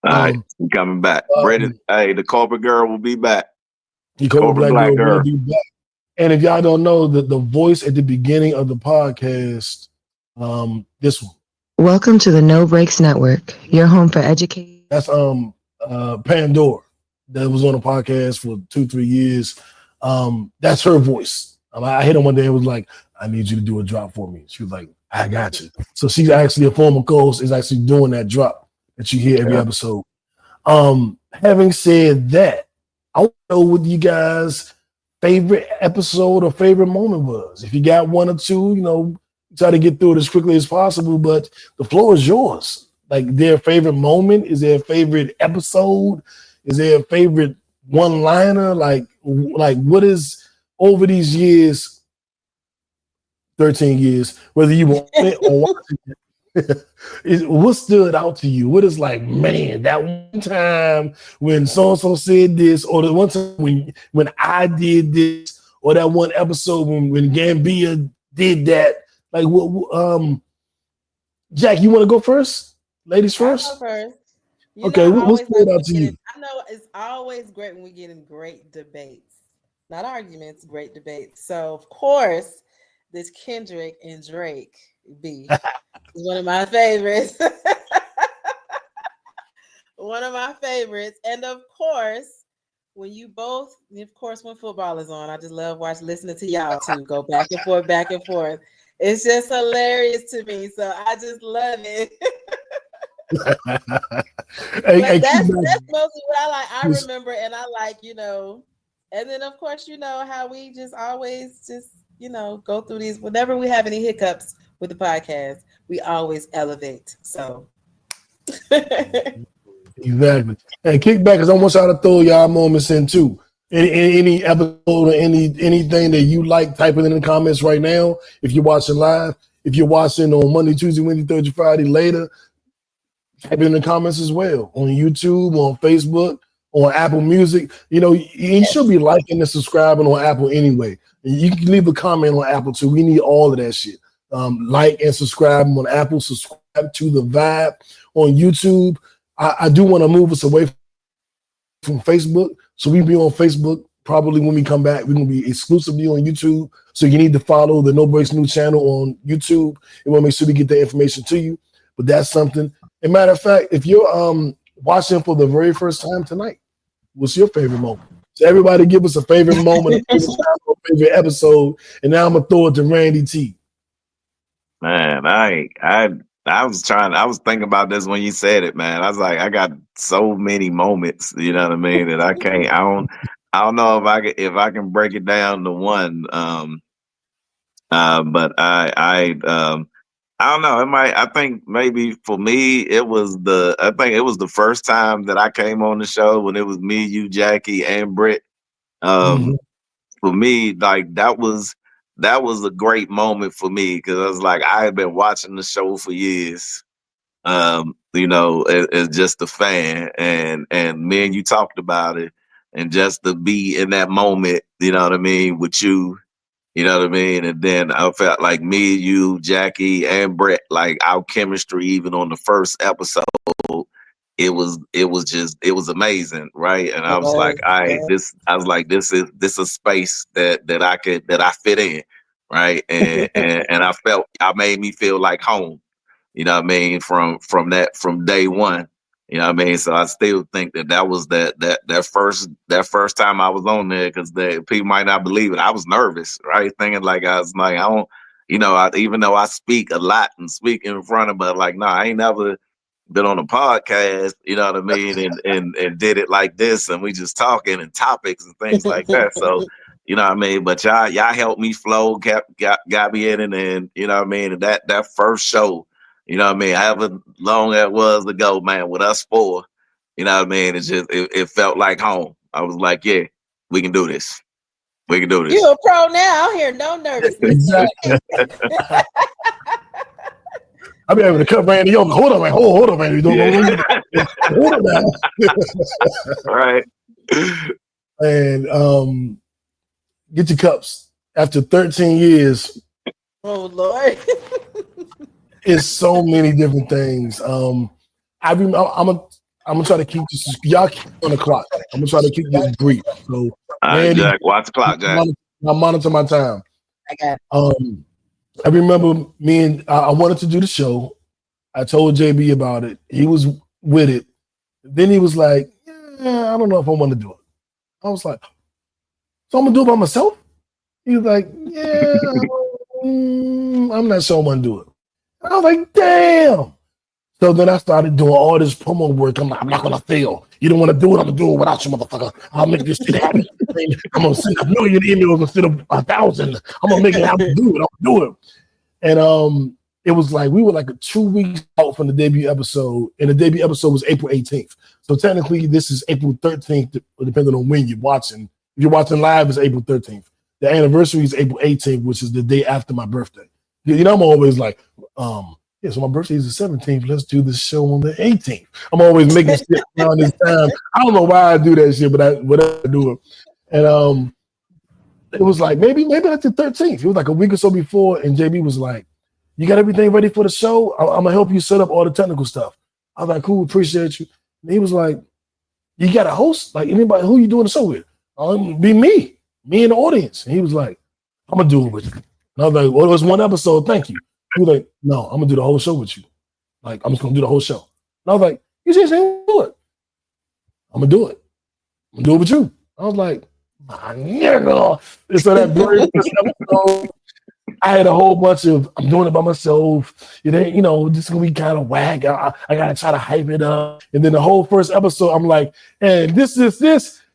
All right, coming back. Britt, hey, the corporate girl will be back. The corporate black girl will be back. And if y'all don't know, the voice at the beginning of the podcast, this one. Welcome to the No Breaks Network, your home for education. That's Pandora that was on the podcast for 2-3 years. That's her voice. I hit her one day and was like, I need you to do a drop for me. She was like, I got you. So she's actually a former co-host, is actually doing that drop that you hear every episode. Having said that, I want to know what you guys' favorite episode or favorite moment was. If you got one or two, try to get through it as quickly as possible, but the floor is yours. Like, their favorite moment? Is there a favorite episode? Is there a favorite one-liner? Like what is, over these years, 13 years, whether you were on it or watching it, what stood out to you? What is like, man, that one time when so-and-so said this, or the one time when I did this, or that one episode when Gambia did that? Like, what? Jack, you want to go first? Ladies first? I'll go first. Okay, what stood out to you? I know it's always great when we get in great debates. Not arguments, great debates. So, of course, this Kendrick and Drake beef is one of my favorites. One of my favorites. And, of course, when you both, of course, when football is on, I just love listening to y'all two go back and forth, back and forth. It's just hilarious to me. So I just love it. That's mostly what I like. I remember, and I like, and then of course, how we just always just, go through these, whenever we have any hiccups with the podcast, we always elevate. So exactly. And Kickback is almost out to throw y'all moments in too. Any episode or anything that you like, type it in the comments right now. If you're watching live, if you're watching on Monday, Tuesday, Wednesday, Thursday, Friday later, type it in the comments as well. On YouTube, on Facebook, on Apple Music. You should be liking and subscribing on Apple anyway. You can leave a comment on Apple too. We need all of that shit. Like and subscribe on Apple. Subscribe to The Vibe on YouTube. I do want to move us away from Facebook. So we'll be on Facebook probably when we come back. We're going to be exclusively on YouTube. So you need to follow the No Breaks New channel on YouTube. And we'll make sure we get the information to you. But that's something. As a matter of fact, if you're watching for the very first time tonight, what's your favorite moment? So everybody give us a favorite moment, a favorite episode. And now I'm going to throw it to Randy T. Man, I was thinking about this when you said it, man. I was like, I got so many moments, you know what I mean, that I don't know if I can break it down to one. But I don't know. I think maybe for me, it was the first time that I came on the show when it was me, you, Jackie, and Britt. For me, like that was a great moment for me because I was like, I had been watching the show for years, as just a fan, and me and you talked about it, and just to be in that moment, you know what I mean, with you, you know what I mean, and then I felt like me, you, Jackie, and Brett, like our chemistry, even on the first episode, it was amazing, right? And I was like, this is a space that I fit in, right? And I felt, y'all made me feel like home, you know what I mean, from day one. You know what I mean? So I still think that was that first time I was on there, because people might not believe it. I was nervous, right? Thinking like, I was like, I don't, even though I speak a lot and speak in front of, but like, no, I ain't never been on a podcast, you know what I mean, and did it like this, and we just talking and topics and things like that. So, you know what I mean? But y'all helped me flow, got me in, and you know what I mean? And that first show, you know what I mean, however long that was ago, man, with us four, you know what I mean? It's just it felt like home. I was like, yeah, we can do this. We can do this. You a pro now. Out here, no nervousness. Exactly. I be able to cut Randy off. Hold on, man. Hold on, Randy. Hold on, man. Right. And get your cups. After 13 years. Oh Lord. It's so many different things. I'm gonna try to keep this. Y'all keep on the clock. I'm gonna try to keep this brief. So, Randy, Jack, watch the clock, Jack. I monitor my time. I got it. I remember I wanted to do the show. I told JB about it. He was with it. Then he was like, yeah, I don't know if I want to do it. I was like, so I'm going to do it by myself? He was like, yeah, I'm not sure I want to do it. And I was like, damn. So then I started doing all this promo work. I'm like, I'm not going to fail. You don't want to do it? I'm going to do it without you, motherfucker. I'll make this shit happen. I'm going to send 1 million emails instead of 1,000. I'm going to make it happen. Do it. I'm going to do it. And it was like we were like 2 weeks out from the debut episode, and the debut episode was April 18th. So technically, this is April 13th, depending on when you're watching. If you're watching live, it's April 13th. The anniversary is April 18th, which is the day after my birthday. You know, I'm always like, yeah, so my birthday is the 17th. Let's do this show on the 18th. I'm always making shit around this time. I don't know why I do that shit, but I do it. And it was like maybe that's the 13th. It was like a week or so before, and JB was like, "You got everything ready for the show? I'm gonna help you set up all the technical stuff." I was like, "Cool, appreciate you." And he was like, "You got a host? Like anybody? Who you doing the show with?" Be me and the audience. And he was like, "I'm gonna do it with you." And I was like, "Well, it was one episode. Thank you." He was like, "No, I'm gonna do the whole show with you. Like I'm just gonna do the whole show." And I was like, "You just ain't do it. I'm gonna do it. I'm gonna do it with you." I was like, "My nigga." And so that very first episode, I had a whole bunch of, I'm doing it by myself. It ain't, this is gonna be kind of whack. I gotta try to hype it up. And then the whole first episode, I'm like, and this.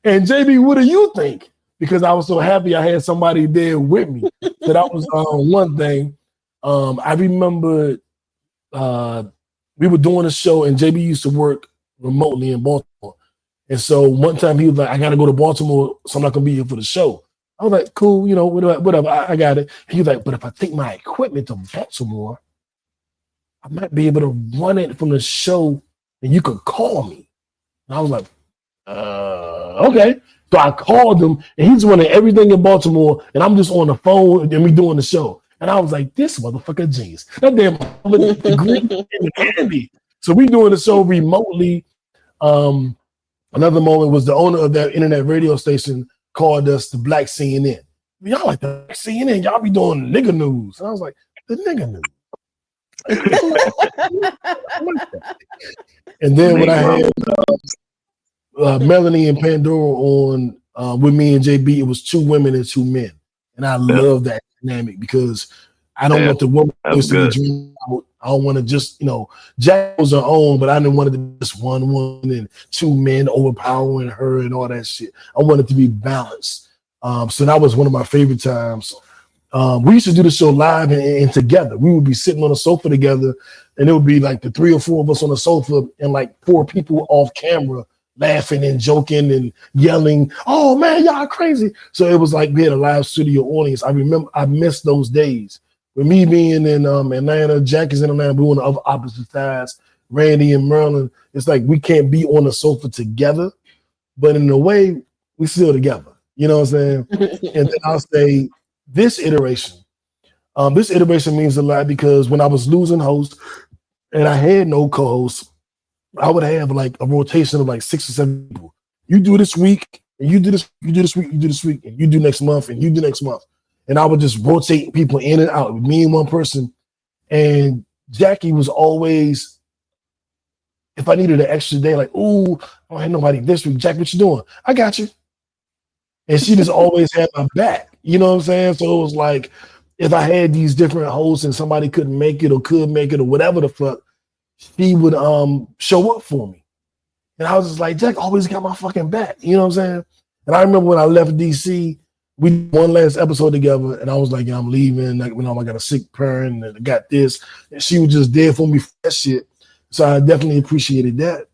And JB, what do you think? Because I was so happy I had somebody there with me. So that was one thing. I remember we were doing a show, and JB used to work remotely in Baltimore. And so one time he was like, I got to go to Baltimore, so I'm not going to be here for the show. I was like, cool, whatever, I got it. He was like, but if I take my equipment to Baltimore, I might be able to run it from the show, and you could call me. And I was like, okay. So I called him, and he's running everything in Baltimore, and I'm just on the phone, and we doing the show. And I was like, this motherfucker genius. That damn motherfucker Andy. So we doing the show remotely. Another moment was the owner of that internet radio station called us the Black CNN. Y'all like the Black CNN? Y'all be doing nigga news. And I was like, the nigga news. And then when I had Melanie and Pandora on with me and JB, it was 2 women and 2 men. And I love that dynamic because I don't want the woman to be dreaming out. I don't want to just, Jack was her own, but I didn't want it to be just one woman and 2 men overpowering her and all that shit. I wanted it to be balanced. So that was one of my favorite times. We used to do the show live and together. We would be sitting on a sofa together, and it would be like the 3 or 4 of us on the sofa and like 4 people off camera laughing and joking and yelling, "Oh man, y'all crazy." So it was like we had a live studio audience. I remember I missed those days. With me being in Atlanta, Jack is in Atlanta, we on the other opposite sides, Randy and Merlin. It's like we can't be on the sofa together, but in a way, we still together. You know what I'm saying? And then I'll say this iteration means a lot because when I was losing hosts and I had no co-hosts, I would have like a rotation of like 6 or 7 people. You do this week, and you do this, you do this week, you do this week, and you do next month, and you do next month. And I would just rotate people in and out with me and one person. And Jackie was always, if I needed an extra day, like, ooh, I don't have nobody this week. Jack, what you doing? I got you. And she just always had my back. You know what I'm saying? So it was like, if I had these different hosts and somebody couldn't make it or could make it or whatever the fuck, she would show up for me. And I was just like, Jack always got my fucking back. You know what I'm saying? And I remember when I left DC, we did one last episode together, and I was like, yeah, I'm leaving. Like, I got a sick parent and I got this. And she was just there for me for that shit. So I definitely appreciated that.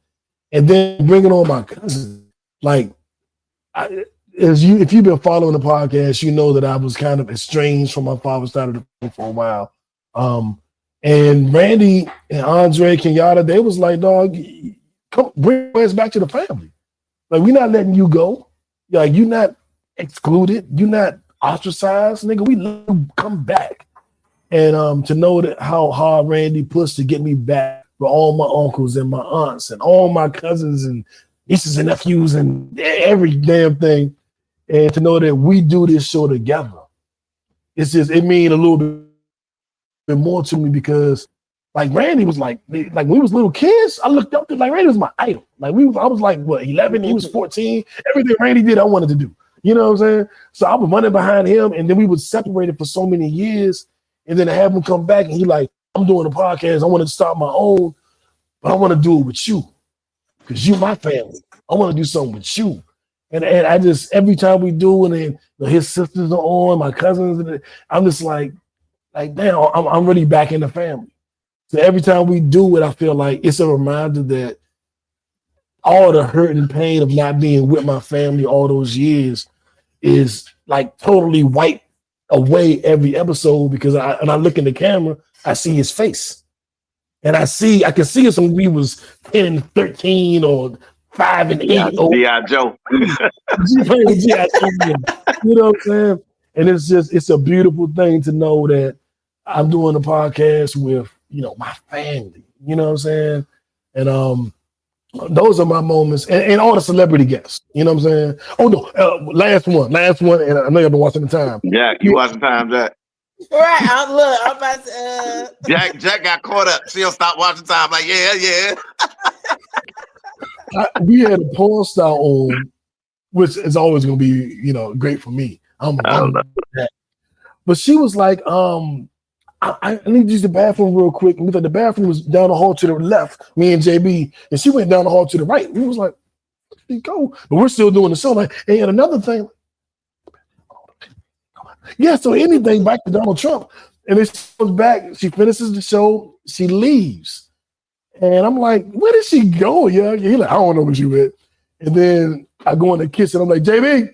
And then bringing on my cousin, like, if you've been following the podcast, you know that I was kind of estranged from my father's side of the family for a while. And Randy and Andre Kenyatta, they was like, dog, come bring us back to the family. Like, we're not letting you go. Like, you're not excluded. You're not ostracized, nigga. We let you come back. And to know that how hard Randy pushed to get me back with all my uncles and my aunts and all my cousins and nieces and nephews and every damn thing. And to know that we do this show together, it's just, it means a little bit more to me because, like, Randy was like when we was little kids, I looked up to, like, Randy was my idol. Like, I was like, what, 11? He was 14. Everything Randy did, I wanted to do. You know what I'm saying? So I was running behind him, and then we were separated for so many years. And then I have him come back, and he like, I'm doing a podcast. I want to start my own, but I want to do it with you because you my family. I want to do something with you. And I just, every time we do, and then his sisters are on, my cousins, and I'm just like damn, I'm really back in the family. So every time we do it, I feel like it's a reminder that all the hurt and pain of not being with my family all those years is like totally wiped away every episode because I look in the camera, I see his face. And I can see us when we was 10 and 13 or 5 and 8. G.I. Joe. You know what I'm saying? And it's a beautiful thing to know that I'm doing a podcast with, my family. You know what I'm saying? And those are my moments. And all the celebrity guests. You know what I'm saying? Oh, no. Last one. And I know y'all been watching the time. Jack, you watching time, Jack? Right. I'm about to. Jack got caught up. She'll stop watching time. Like, yeah. We had a porn star on, which is always going to be, great for me. But she was like, I need to use the bathroom real quick. And we thought the bathroom was down the hall to the left, me and JB, and she went down the hall to the right. We was like, where'd she go? But we're still doing the show. Like, and another thing, yeah, so anything back to Donald Trump. And then she comes back, she finishes the show, she leaves. And I'm like, where did she go? Yeah, he's like, I don't know where she went. And then I go in the kitchen, I'm like, JB,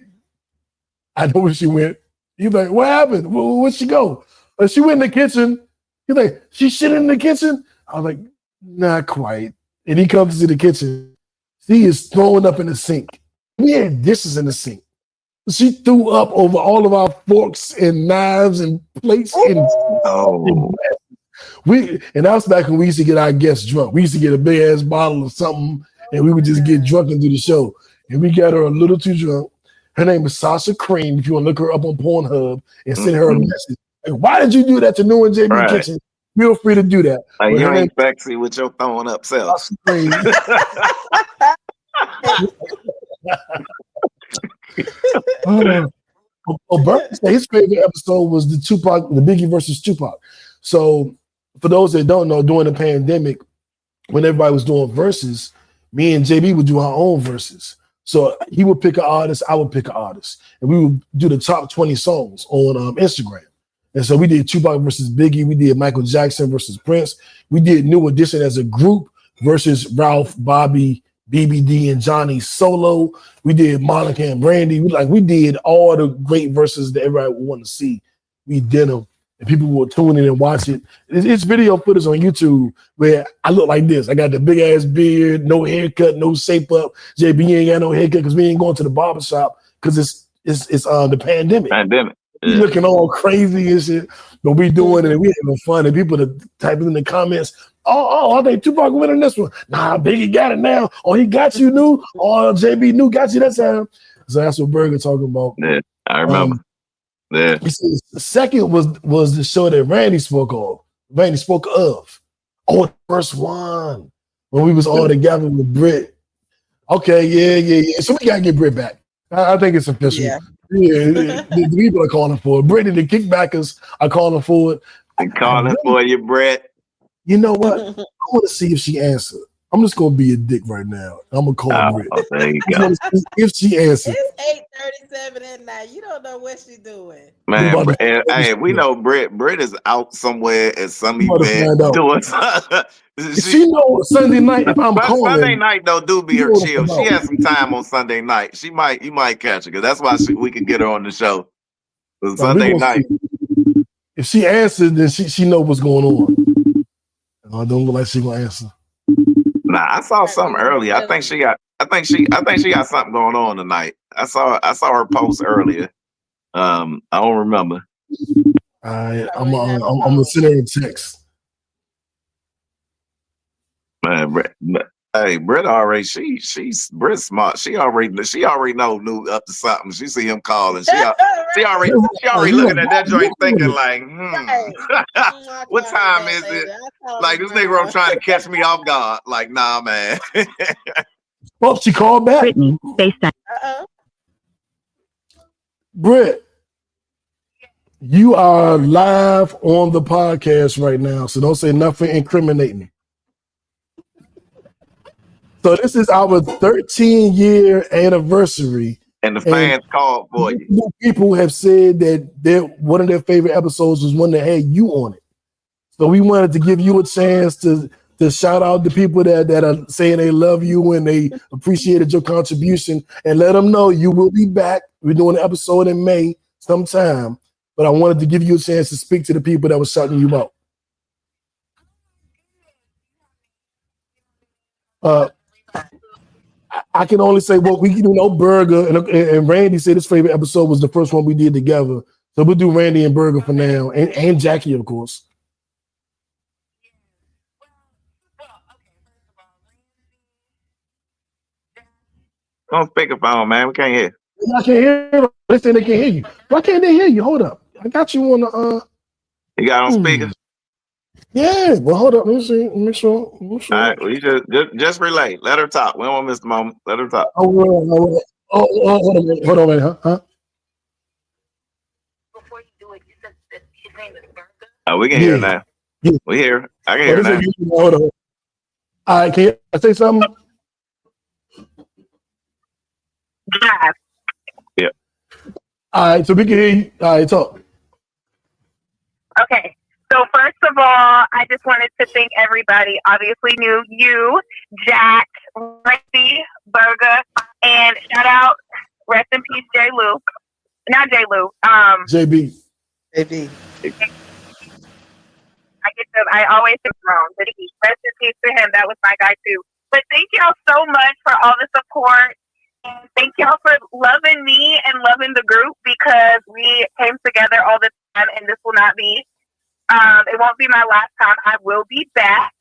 I know where she went. He's like, what happened? Where'd she go? And she went in the kitchen. He's like, she shit in the kitchen? I was like, not quite. And he comes to the kitchen. She is throwing up in the sink. We had dishes in the sink. She threw up over all of our forks and knives and plates. And that was back when we used to get our guests drunk. We used to get a big ass bottle of something and we would just get drunk and do the show. And we got her a little too drunk. Her name is Sasha Cream. If you want to look her up on Pornhub and send her a message. Like, why did you do that to New and JB Kitchen? Feel free to do that. Like, you ain't sexy with your throwing up self. His favorite episode was the Biggie versus Tupac. So for those that don't know, during the pandemic, when everybody was doing verses, me and JB would do our own verses. So he would pick an artist, I would pick an artist, and we would do the top 20 songs on Instagram. And so we did Tupac versus Biggie, we did Michael Jackson versus Prince, we did New Edition as a group versus Ralph, Bobby, BBD, and Johnny solo. We did Monica and Brandy. We did all the great verses that everybody would want to see. We did them, and people would tune in and watch it. It's video footage on YouTube where I look like this. I got the big ass beard, no haircut, no shape up. JB ain't got no haircut because we ain't going to the barbershop because it's the pandemic. We looking all crazy and shit, but we doing it and we having fun. And people are typing in the comments, I think Tupac winning this one. Nah, Biggie got it now. Oh, he got you new. Oh, JB new got you that time. So that's what Burger talking about. Yeah, I remember. Yeah. He said the second was the show that Randy spoke of. Oh, the first one when we was all together with Britt. Okay, yeah. So we gotta get Britt back. I think it's official. Yeah. The people are calling for it. Britt and the kickbackers are calling for it. I'm calling for you, Brett. You know what? I want to see if she answered. I'm just gonna be a dick right now. I'm gonna call Britt. Oh, there you I go. want to see if she answered. It's 8:37 at night. You don't know what she's doing. Man, hey, we know Britt is out somewhere at some event doing something. She knows Sunday night if I'm calling. Sunday night though do be her chill. She has some time on Sunday night. You might catch her because that's why we can get her on the show. Sunday night. If she answered, then she know what's going on. I don't look like she gonna answer. Nah, I saw something earlier. I think she got something going on tonight. I saw her post earlier. I don't remember. I'm gonna send her a text. Man, Britt already Britt's smart. She already knew up to something. She see him calling. She already looking at that joint thinking like, what time is it? Like this nigga I'm trying to catch me off guard. Like, nah, man. Oh, she called back. Brittany, FaceTime. Britt, you are live on the podcast right now, so don't say nothing incriminating. So this is our 13-year anniversary. And the fans called for you. People have said that one of their favorite episodes was one that had you on it. So we wanted to give you a chance to shout out the people that are saying they love you and they appreciated your contribution and let them know you will be back. We're doing an episode in May sometime, but I wanted to give you a chance to speak to the people that were shouting you out. I can only say what we Burger and Randy said his favorite episode was the first one we did together. So we'll do Randy and Burger for now, and Jackie, of course. Don't speakerphone, man. We can't hear. I can't hear them. They say they can't hear you. Why can't they hear you? Hold up. I got you on the You got on speaker? Yeah. Well, hold up. Let me see. Make sure. All right. Well, you just relay. Let her talk. We don't want to miss the moment. Let her talk. Hold on a minute. Huh? Before you do it, you said that his name is Burger. Oh, we can hear now. Yeah. We hear. I can hear now. Hold on. All right. Can I say something? Yeah. All right. So we can hear you. All right. Talk. Okay. So first of all, I just wanted to thank everybody. Obviously, knew you, Jack, Randy, Burger, and shout out, rest in peace, J. Lou. Not J. Lou. JB. I always think wrong, but rest in peace to him. That was my guy too. But thank y'all so much for all the support. And thank y'all for loving me and loving the group because we came together all the time, and this will not be. It won't be my last time. I will be back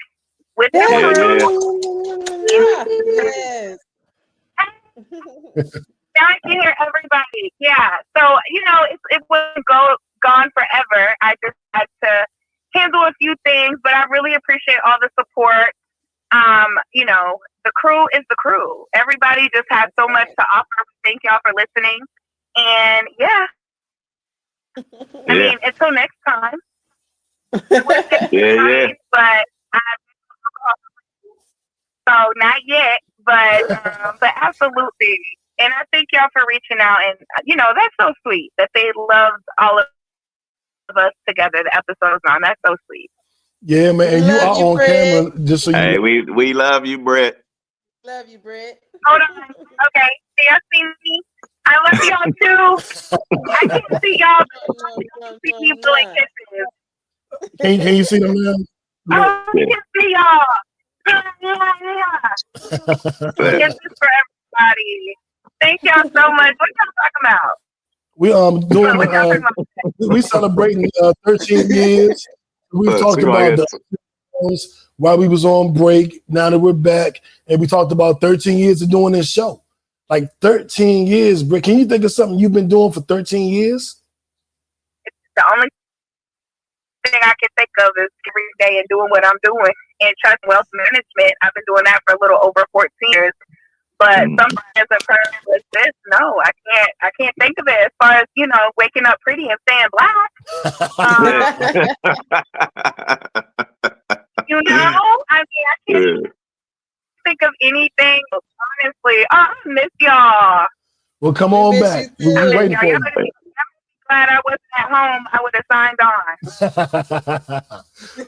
with the crew. Yes. Now I can hear everybody. Yeah. So, it wouldn't gone forever. I just had to handle a few things, but I really appreciate all the support. The crew is the crew. Everybody just had so much to offer. Thank y'all for listening. And I mean, until next time. Yeah. But so not yet, but absolutely. And I thank y'all for reaching out, and that's so sweet that they loved all of us together. The episodes on that's so sweet. Yeah, man, and you are on camera. Just so you. Hey, we love you, Brett. Love you, Brett. Hold on. Okay, y'all see me? I love y'all too. I can see y'all. See you doing kisses. Can you see them now? Oh, I can see y'all. Yeah. Kisses for everybody. Thank y'all so much. What y'all talking about? We celebrating 13 years. We've talked about while we was on break. Now that we're back, and we talked about 13 years of doing this show. Like 13 years, Britt. Can you think of something you've been doing for 13 years? It's the only thing I can think of is every day and doing what I'm doing. And trust wealth management, I've been doing that for a little over 14 years. But something as impressive as this, no, I can't think of it as far as, waking up pretty and staying black. I can't think of anything, honestly. Oh, I miss y'all. Well, come on back. We're waiting for you. Glad I wasn't at home. I would have signed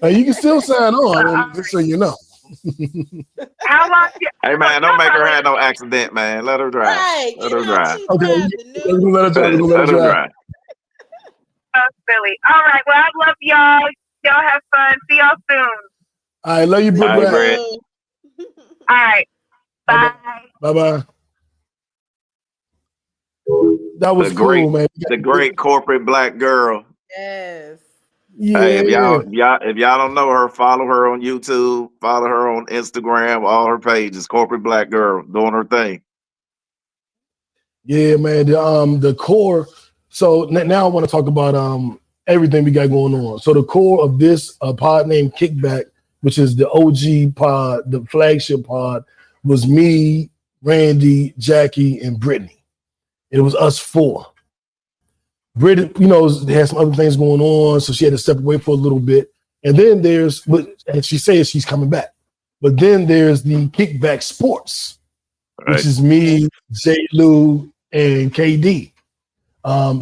on. You can still sign on, just so you know. How long? Hey man, don't make her have no accident, man. Let her drive. Right. Let her drive. Okay, let her drive. Oh, silly. All right. Well, I love y'all. Y'all have fun. See y'all soon. All right, love you, Brett. All right. Bye. Bye. That was cool, man. The great corporate black girl. Yes. Yeah. Hey, if y'all don't know her, follow her on YouTube, follow her on Instagram, all her pages. Corporate black girl doing her thing. Yeah, man. The core. So now I want to talk about everything we got going on. So the core of this pod named Kickback, which is the OG pod, the flagship pod, was me, Randy, Jackie, and Brittany. It was us four. Brittany, had some other things going on, so she had to step away for a little bit. And then and she says she's coming back. But then there's the Kickback Sports, which is me, J. Lou, and KD.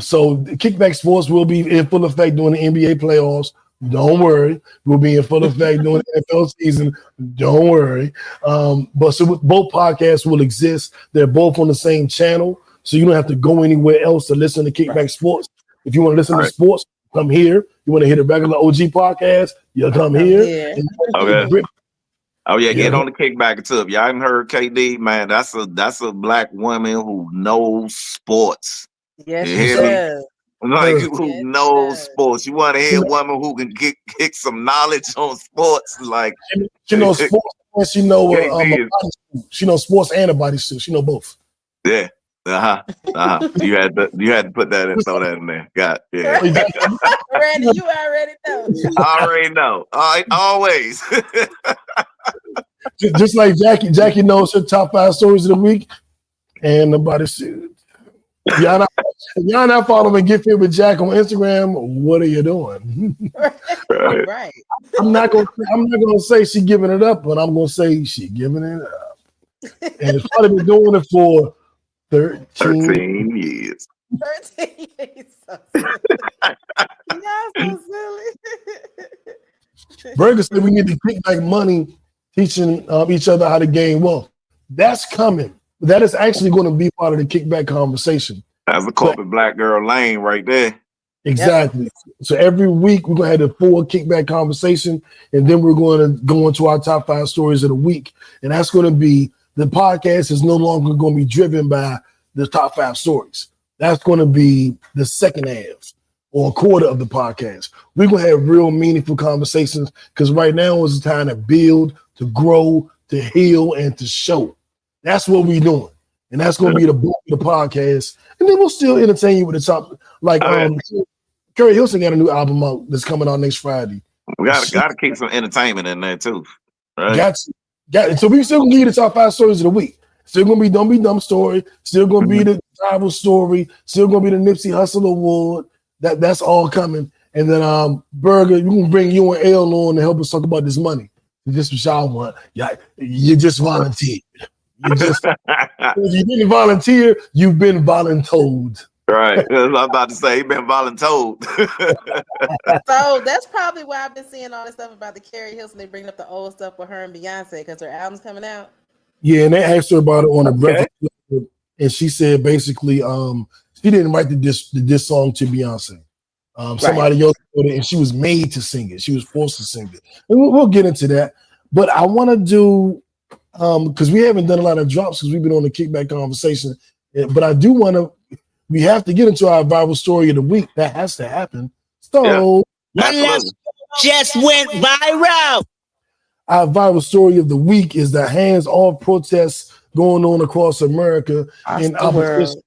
So the Kickback Sports will be in full effect during the NBA playoffs. Don't worry. We'll be in full effect during the NFL season. Don't worry. But so both podcasts will exist. They're both on the same channel. So you don't have to go anywhere else to listen to Kickback Sports. If you want to listen to sports, come here. You want to hear the regular OG podcast, you'll come here. Okay. Oh yeah, get on the Kickback too. If y'all haven't heard KD, man, that's a black woman who knows sports. Yes, she does. Who knows sports. You want to hear a woman who can kick some knowledge on sports, like she knows sports and she knows sports and a bodysuit. She knows both. Yeah. You had to put that in, throw that in there. Randy, you already know. I already know. Always. Just like Jackie knows her top 5 stories of the week and the bodysuit. Y'all not following Get Fit with Jack on Instagram. What are you doing? Right. I'm not gonna say she giving it up, but I'm gonna say she giving it up. And it's probably been doing it for 13 years. 13 years. So Y'all so silly. Burger said we need to kick back money, teaching each other how to gain wealth. That's coming. That is actually going to be part of the kickback conversation. That's a corporate black girl lane right there. Exactly. Yep. So every week we're going to have a full kickback conversation, and then we're going to go into our top 5 stories of the week. And that's going to be, the podcast is no longer going to be driven by the top 5 stories. That's going to be the second half or a quarter of the podcast. We're going to have real meaningful conversations because right now is the time to build, to grow, to heal, and to show. That's what we're doing. And that's going to be the bulk of the podcast. And then we'll still entertain you with the top. Like Curry Hilson got a new album out that's coming out next Friday. We got to keep some entertainment in there too. Right? Got to. So we still going to give you the top 5 stories of the week. Still going to be Don't Be Dumb story. Still going to be the travel story. Still going to be the Nipsey Hussle Award. That's all coming. And then Burger, we can bring you and L on to help us talk about this money. Just what y'all want. Yeah, you just volunteered. If you didn't volunteer, you've been voluntold. Right. I'm about to say, he been voluntold. So that's probably why I've been seeing all this stuff about the Carrie Hilson. They bring up the old stuff with her and Beyonce because her album's coming out. Yeah, and they asked her about it on the Breakfast Club, and she said basically she didn't write the diss song to Beyonce. Somebody else wrote it, and she was made to sing it. She was forced to sing it. And we'll get into that. But I want to do because we haven't done a lot of drops because we've been on the kickback conversation. But I do want to. We have to get into our viral story of the week. That has to happen. So my last just went viral. our viral story of the week is the hands-off protests going on across America in opposition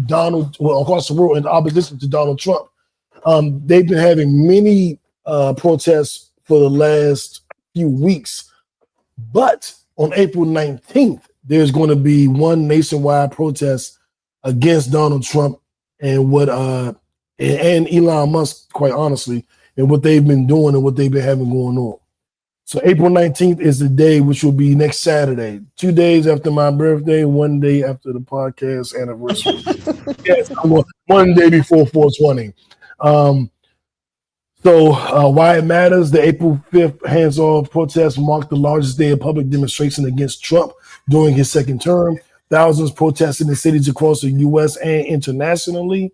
to across the world in opposition to Donald Trump. They've been having many protests for the last few weeks, but on April 19th, there's going to be one nationwide protest against Donald Trump and what and Elon Musk, quite honestly, and what they've been doing and what they've been having going on. So April 19th is the day, which will be next Saturday, 2 days after my birthday, 1 day after the podcast anniversary. Yes, one day before 420. So why it matters, the April 5th hands-off protest marked the largest day of public demonstration against Trump during his second term. Thousands protested in cities across the U.S. and internationally.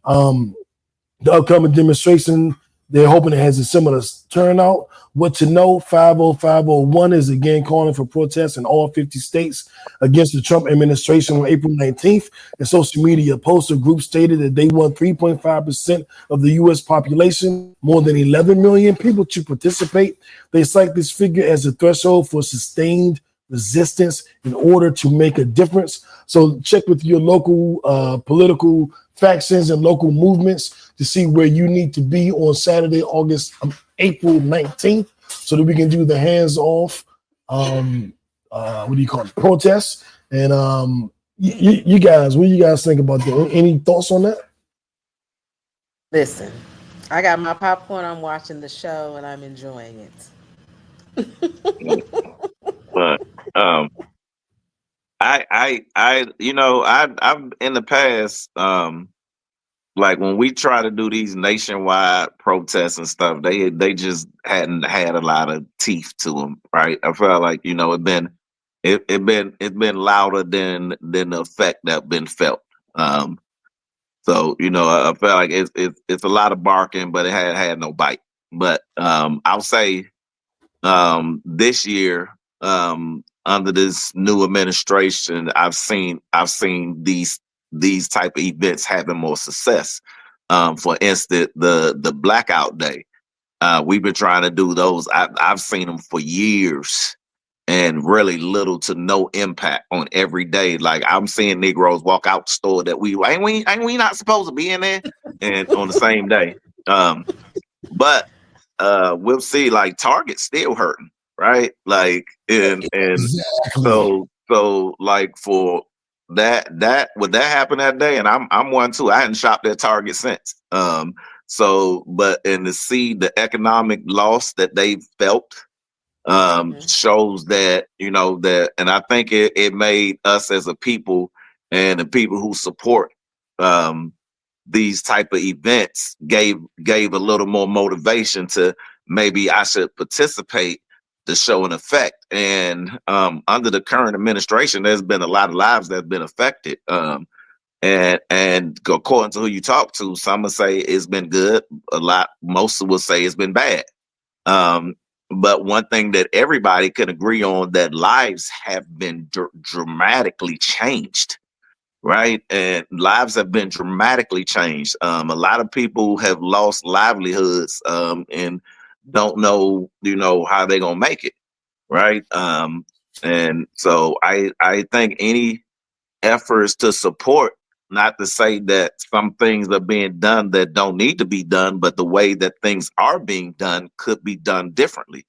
The upcoming demonstration, they're hoping it has a similar turnout. What to know, 50501 is again calling for protests in all 50 states against the Trump administration on April 19th. A social media poster group stated that they want 3.5% of the U.S. population, more than 11 million people, to participate. They cite this figure as a threshold for sustained resistance in order to make a difference. So check with your local political factions and local movements to see where you need to be on Saturday, April 19th, so that we can do the hands-off, protests. And you guys, what do you guys think about that? Any thoughts on that? Listen, I got my popcorn, I'm watching the show, and I'm enjoying it. But I've in the past, like when we try to do these nationwide protests and stuff, they just hadn't had a lot of teeth to them, right? I felt like it's been louder than the effect that been felt. So I felt like it's a lot of barking, but it had no bite. But I'll say this year, under this new administration, I've seen these type of events having more success. For instance, the Blackout Day. We've been trying to do those. I've seen them for years, and really little to no impact on every day. Like I'm seeing Negroes walk out the store that we not supposed to be in there, and on the same day. But we'll see. Like Target still hurting, right? Like and Exactly. so like for that would that happen that day, and I'm one too. I hadn't shopped at Target since. And to see the economic loss that they felt shows that that, and I think it made us as a people and the people who support these type of events gave a little more motivation to maybe I should participate to show an effect. And under the current administration, there's been a lot of lives that have been affected. And according to who you talk to, some will say it's been good. Most will say it's been bad. But one thing that everybody can agree on, that lives have been dramatically changed, right? And lives have been dramatically changed. A lot of people have lost livelihoods and don't know, how they're gonna make it, right? And so I think any efforts to support, not to say that some things are being done that don't need to be done, but the way that things are being done could be done differently.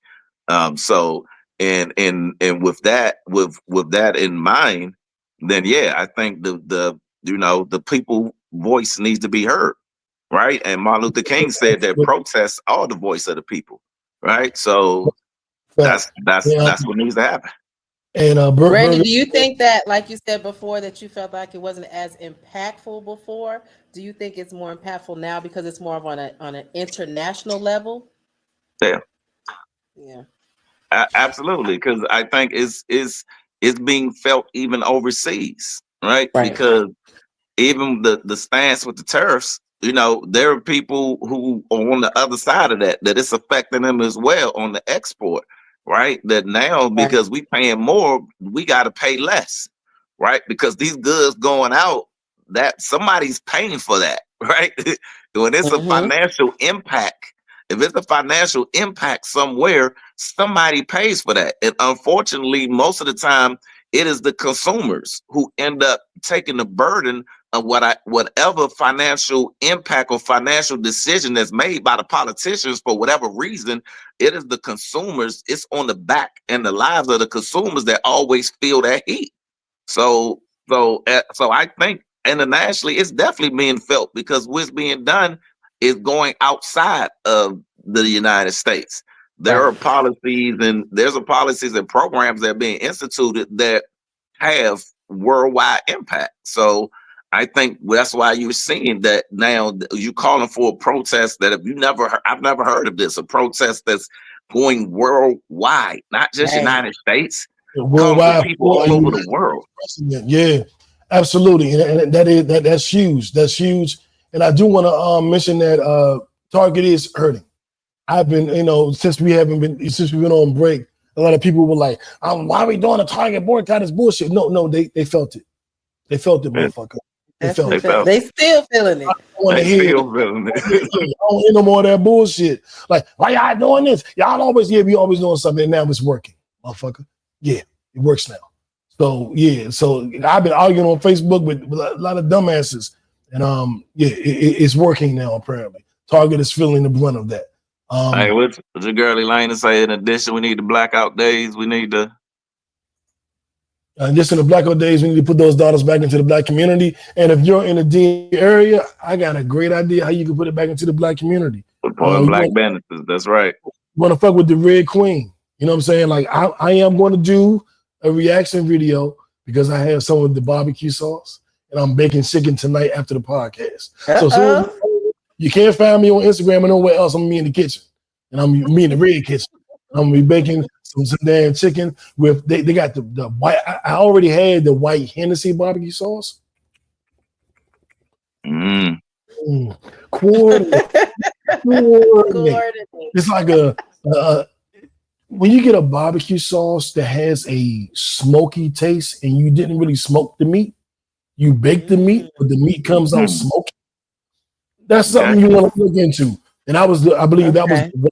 So and with that in mind, then yeah, I think the people voice needs to be heard, right? And Martin Luther King said that protests are the voice of the people, right? So that's what needs to happen. And Brandy, do you think that, like you said before, that you felt like it wasn't as impactful before? Do you think it's more impactful now because it's more of on an international level? Yeah. Absolutely, because I think it's being felt even overseas, right? Because even the stance with the tariffs, there are people who are on the other side of that it's affecting them as well on the export, right? That now because we paying more, we got to pay less, right? Because these goods going out, that somebody's paying for that, right? When it's a financial impact, If it's a financial impact somewhere, somebody pays for that. And unfortunately, most of the time, it is the consumers who end up taking the burden of whatever financial impact or financial decision that's made by the politicians for whatever reason. It is the consumers. It's on the back and the lives of the consumers that always feel that heat. So I think internationally, it's definitely being felt because what's being done is going outside of the United States. There are policies and programs that are being instituted that have worldwide impact. So I think that's why you're seeing that now. You calling for a protest that I've never heard of this, a protest that's going worldwide, not just United States, worldwide, people all over the world. Yeah, absolutely, and that's huge. That's huge. And I do want to mention that Target is hurting. I've been, since we've been on break, a lot of people were like, why are we doing a Target boycott? It's bullshit. No, they felt it. They felt it, motherfucker. They still feeling it. They still feeling it. I don't hear no more of that bullshit. Like, why y'all doing this? Y'all always, we always doing something, and now it's working, motherfucker. Yeah, it works now. So, so I've been arguing on Facebook with a lot of dumbasses, and it's working now, apparently. Target is feeling the brunt of that. Hey, what's your girl Elaine say? In addition, we need the blackout days. We need to. Just in the blackout days, we need to put those dollars back into the black community. And if you're in the DMV area, I got a great idea how you can put it back into the black community. Black benefits, that's right. You want to fuck with the Red Queen. You know what I'm saying? Like, I am going to do a reaction video because I have some of the barbecue sauce, and I'm baking chicken tonight after the podcast. So you can't find me on Instagram or nowhere else. I'm gonna be in the kitchen, and I'm gonna be in the red kitchen. I'm gonna be baking some damn chicken with they got the white. I already had the white Hennessy barbecue sauce. Coordinate. It's like when you get a barbecue sauce that has a smoky taste and you didn't really smoke the meat, you bake the meat, but the meat comes out smoky. That's something you want to look into. And I believe that was the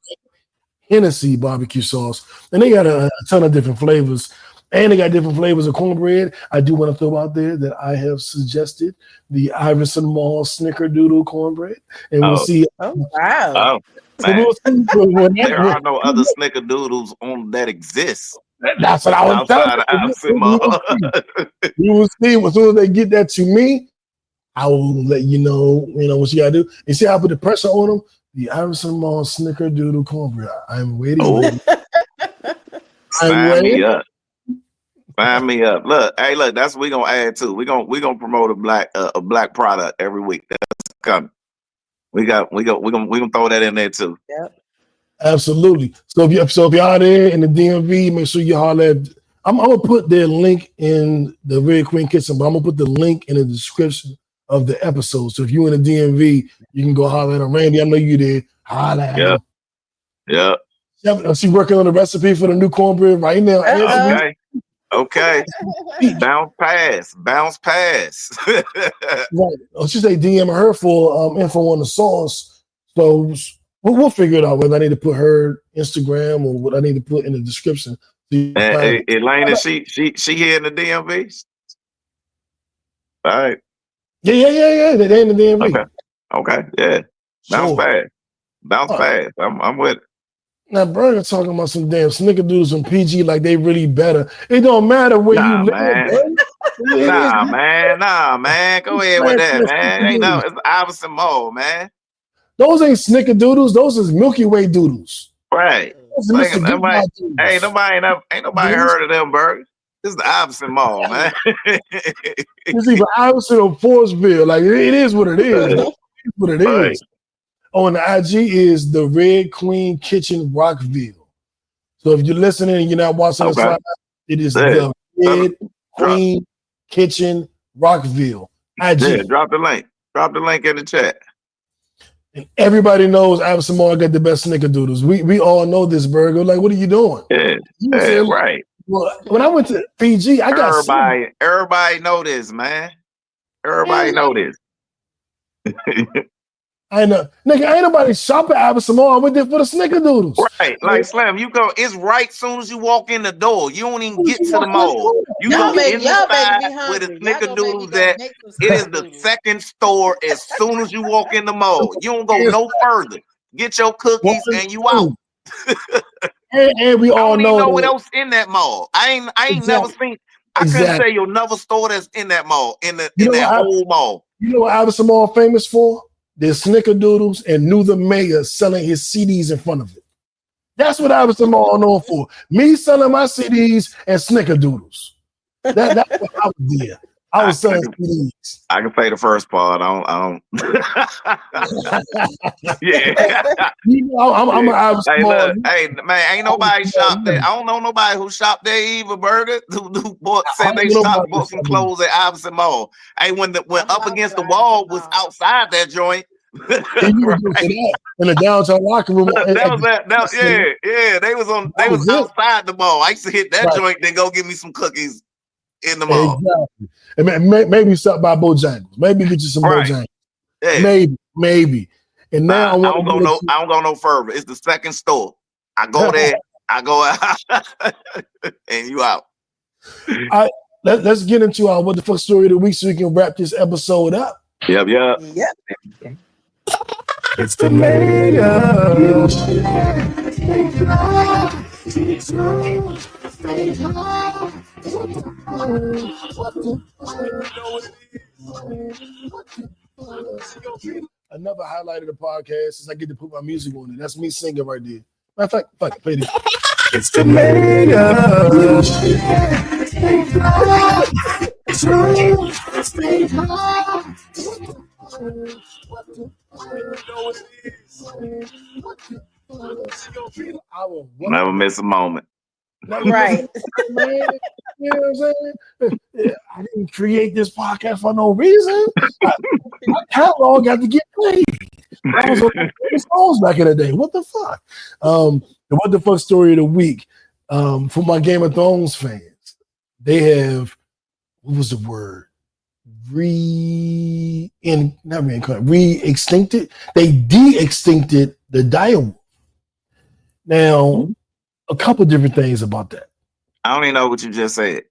Hennessy barbecue sauce. And they got a ton of different flavors. And they got different flavors of cornbread. I do want to throw out there that I have suggested the Iverson Mall Snickerdoodle cornbread. And we'll see. Oh, wow. So we'll see there are no other Snickerdoodles on that exist. That's what I was telling you. You will see. As soon as they get that to me, I will let you know what you gotta do. You see how I put the pressure on them? The Iverson Mall Snickerdoodle cornbread. I'm waiting. Sign me up. Sign me up. Look, that's what we're gonna add to. We're gonna promote a black product every week. That's coming. We're gonna throw that in there too. Yep. Absolutely. So if y'all there in the DMV, make sure you holler at. I'm gonna put their link in the Red Queen Kitchen, but I'm gonna put the link in the description of the episode. So if you're in the DMV, you can go holler at Randy. I know you did. Holler at him. Yeah. She's working on the recipe for the new cornbread right now. Okay. Bounce pass. Right. She say DM her for info on the sauce. So we'll figure it out whether I need to put her Instagram or what I need to put in the description. Elaine, she here in the DMV? All right. Yeah. They in the DMV. Okay. Yeah. Bounce pass. I'm with it. Now, Burger talking about some damn snickerdoodles and PG like they really better. It don't matter where you live. Nah, man. Go ahead with that, man. It's Iverson Mall, man. Those ain't snickerdoodles. Those is Milky Way doodles. Right. Ain't nobody heard of them burgers. This is the Iverson Mall, man. It's either Iverson or Forestville. Like it is what it is. It is what it is. On the IG is the Red Queen Kitchen Rockville. So if you're listening and you're not watching us live, it is the Red Queen Kitchen Rockville. IG. Yeah, drop the link. Drop the link in the chat. And everybody knows Iverson Mall got the best snickerdoodles. We all know this, Burger. Like, what are you doing? Yeah, right. Well, when I went to PG, I got everybody know this, man. Everybody know this. Ain't nobody shop at Iverson Mall. I went there for the snickerdoodles. Right, like Slim, you go. It's right soon as you walk in the door. You don't even get to the mall. You Y'all go make in me the side hungry. where the Y'all gonna make me snickerdoodles go at. make some It is the snickerdoodles. second store as soon as you walk in the mall. You don't go no further. Get your cookies and you out. And we I all don't even know know what that. else in that mall. I ain't Exactly. never seen. I couldn't Exactly. tell you another store that's in that mall in that what whole mall. You know what Iverson Mall famous for? There's snickerdoodles and knew the mayor selling his CDs in front of it. That's what Iverson Mall known for. Me selling my CDs and snickerdoodles. That's what I was there. I was selling CDs. I can say the first part. I don't. Yeah. You know, I'm an Iverson Hey, Mall. look, hey, man, ain't nobody shopped there. I don't know nobody who shopped there EVERur who said they bought some clothes at Iverson Mall. Hey, when up against the wall was outside that joint. Right. In the downtown locker room. Yeah. They was outside the mall. I used to hit that joint, then go get me some cookies in the mall. Exactly. And maybe stop by Bojangles. Maybe get you some Bojangles. Yeah. Maybe. And now I don't go no further. It's the second store. I go there, I go out, and you out. Let's get into our what the fuck story of the week so we can wrap this episode up. Yep. It's the mayor. Another highlight of the podcast is I get to put my music on it. That's me singing right there. Matter of fact, fuck it, play this. It's the mayor. Never miss a moment. Right. Man, you know what I'm saying? I didn't create this podcast for no reason. My catalog got to get played. I was on songs back in the day. What the fuck? The what the fuck story of the week for my Game of Thrones fans. They have, what was the word? Re-extincted. They de-extincted the direwolf. Now, a couple different things about that. I don't even know what you just said.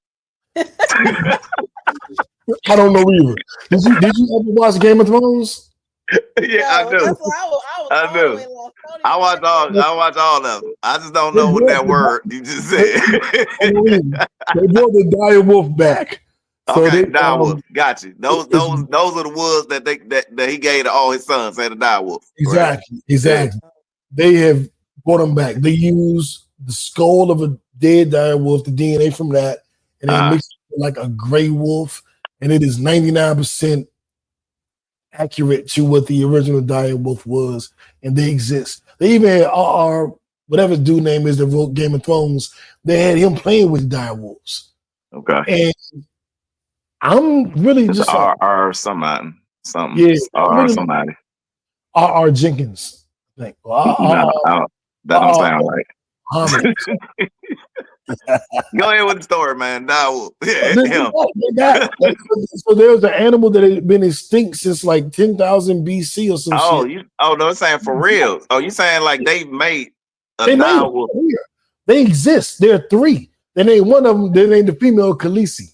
I don't know either. Did you ever watch Game of Thrones? Yeah, I do. I do. I watch all of them. I just don't know what that word you just said. They brought the direwolf back. So okay, direwolf. Got you. Those are the wolves that he gave to all his sons. Had a direwolf. Exactly. They have brought them back. They use the skull of a dead direwolf, the DNA from that, and they mix it with like a gray wolf, and it is 99% accurate to what the original direwolf was, and they exist. They even had our whatever dude name is that wrote Game of Thrones. They had him playing with direwolves. Okay. And I'm really it's just somebody. R. Jenkins. I think. That don't sound right. Go ahead with the story, man. So there's an animal that had been extinct since like 10,000 BC or some shit. No, it's saying for real. Oh, you saying like they made a direwolf? They exist. There are three. They named one of them. They named the female Khaleesi.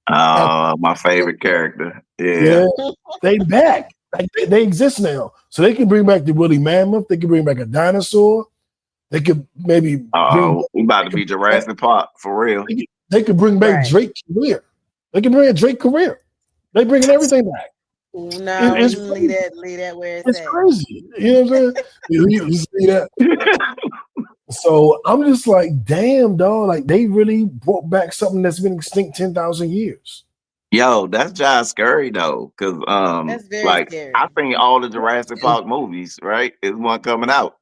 My favorite character. Yeah. They back. Like they exist now, so they can bring back the woolly mammoth. They can bring back a dinosaur. They could maybe. We about to be Jurassic Park for real. They could bring back Drake Career. They can bring a Drake Career. They bringing everything back. No, leave that where it's at. Crazy. You know what I'm saying? you see that? So I'm just like, damn, dog. Like they really brought back something that's been extinct 10,000 years. Yo, that's just scary though, because that's very like scary. I think all the Jurassic Park movies, right, is one coming out.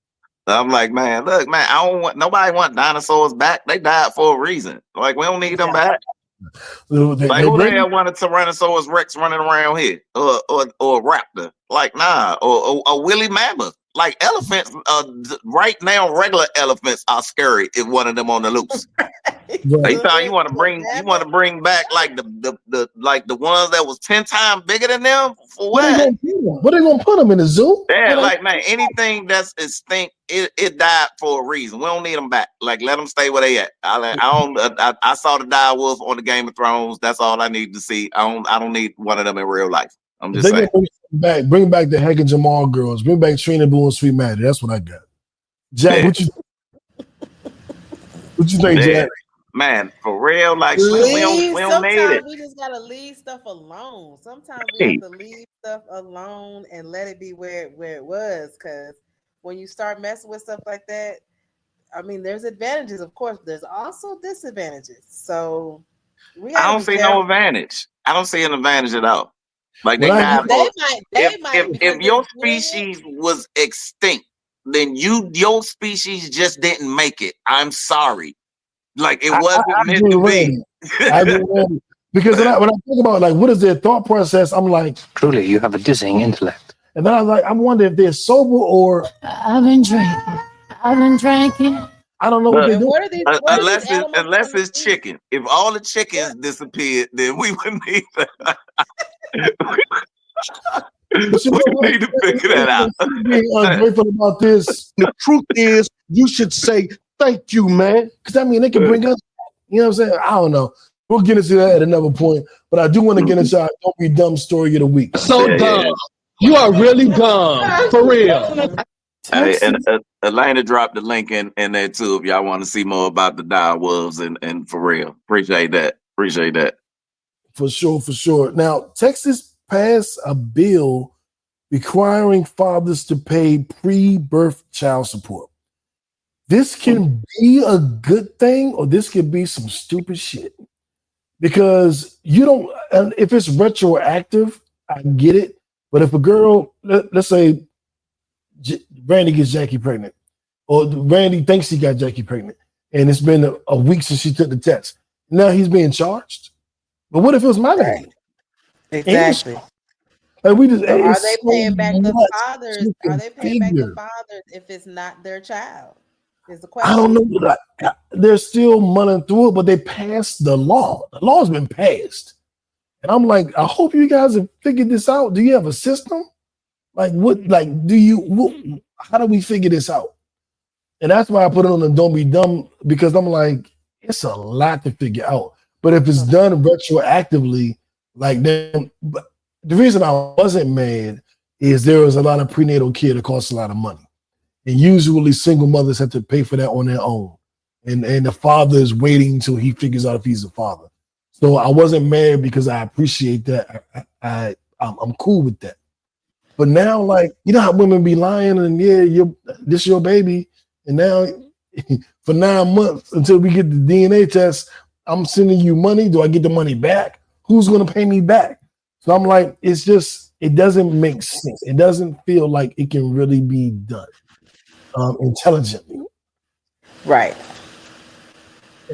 So I'm like, man, look, man, nobody want dinosaurs back. They died for a reason. Like we don't need them back. Who the hell wanted Tyrannosaurus Rex running around here, or a raptor? Like nah, or a woolly mammoth. Like elephants, right now, regular elephants are scary if one of them on the loose. They thought you want to bring back like the like the ones that was 10 times bigger than them for what? What are they gonna put them in the zoo? Yeah, like man, anything that's extinct, it died for a reason. We don't need them back. Like let them stay where they at. I saw the dire wolf on the Game of Thrones. That's all I need to see. I don't need one of them in real life. I'm just saying. Bring back the Heck and Jamal girls. Bring back Trina Boo and Sweet Maddie. That's what I got. Jack, what you think, Jack? Man, for real, like we don't need it. We just gotta leave stuff alone. Sometimes we have to leave stuff alone and let it be where it was. Because when you start messing with stuff like that, I mean, there's advantages, of course. But there's also disadvantages. So I don't see no advantage. I don't see an advantage at all. Like they might. If your species was extinct, then your species just didn't make it. I'm sorry. Like it wasn't meant to be. Because when I think about like what is their thought process, I'm like, truly, you have a dizzying intellect. And then I wonder if they're sober or I've been drinking. I don't know what they're doing. Unless it's chicken. If all the chickens disappeared, then we wouldn't need that. We need to figure that out. Being ungrateful about this. The truth is, you should say thank you, man. Because I mean, they can bring us. You know what I'm saying? I don't know. We'll get into that at another point. But I do want to get into our Don't Be Dumb story of the week. So dumb. You are really dumb. For real. Hey, and Elena dropped the link in there too if y'all want to see more about the dire wolves and for real. Appreciate that. For sure. Now, Texas passed a bill requiring fathers to pay pre-birth child support. This can be a good thing or this could be some stupid shit. Because you don't, and if it's retroactive, I get it. But if a girl, let's say Randy gets Jackie pregnant, or Randy thinks he got Jackie pregnant, and it's been a week since she took the test. Now he's being charged. But what if it was my baby? Exactly. Like we just, are they paying back the fathers? Are they paying back the fathers if it's not their child? Is the question. I don't know. They're still mulling through it, but they passed the law. The law's been passed. And I'm like, I hope you guys have figured this out. Do you have a system? Like what? Like, how do we figure this out? And that's why I put it on the Don't Be Dumb, because I'm like, it's a lot to figure out. But if it's done retroactively, like then, but the reason I wasn't mad is there was a lot of prenatal care that costs a lot of money. And usually single mothers have to pay for that on their own. And the father is waiting until he figures out if he's a father. So I wasn't mad because I appreciate that. I'm cool with that. But now, like, you know how women be lying and this is your baby. And now for 9 months until we get the DNA test, I'm sending you money. Do I get the money back? Who's going to pay me back? So I'm like, it doesn't make sense. It doesn't feel like it can really be done intelligently. Right.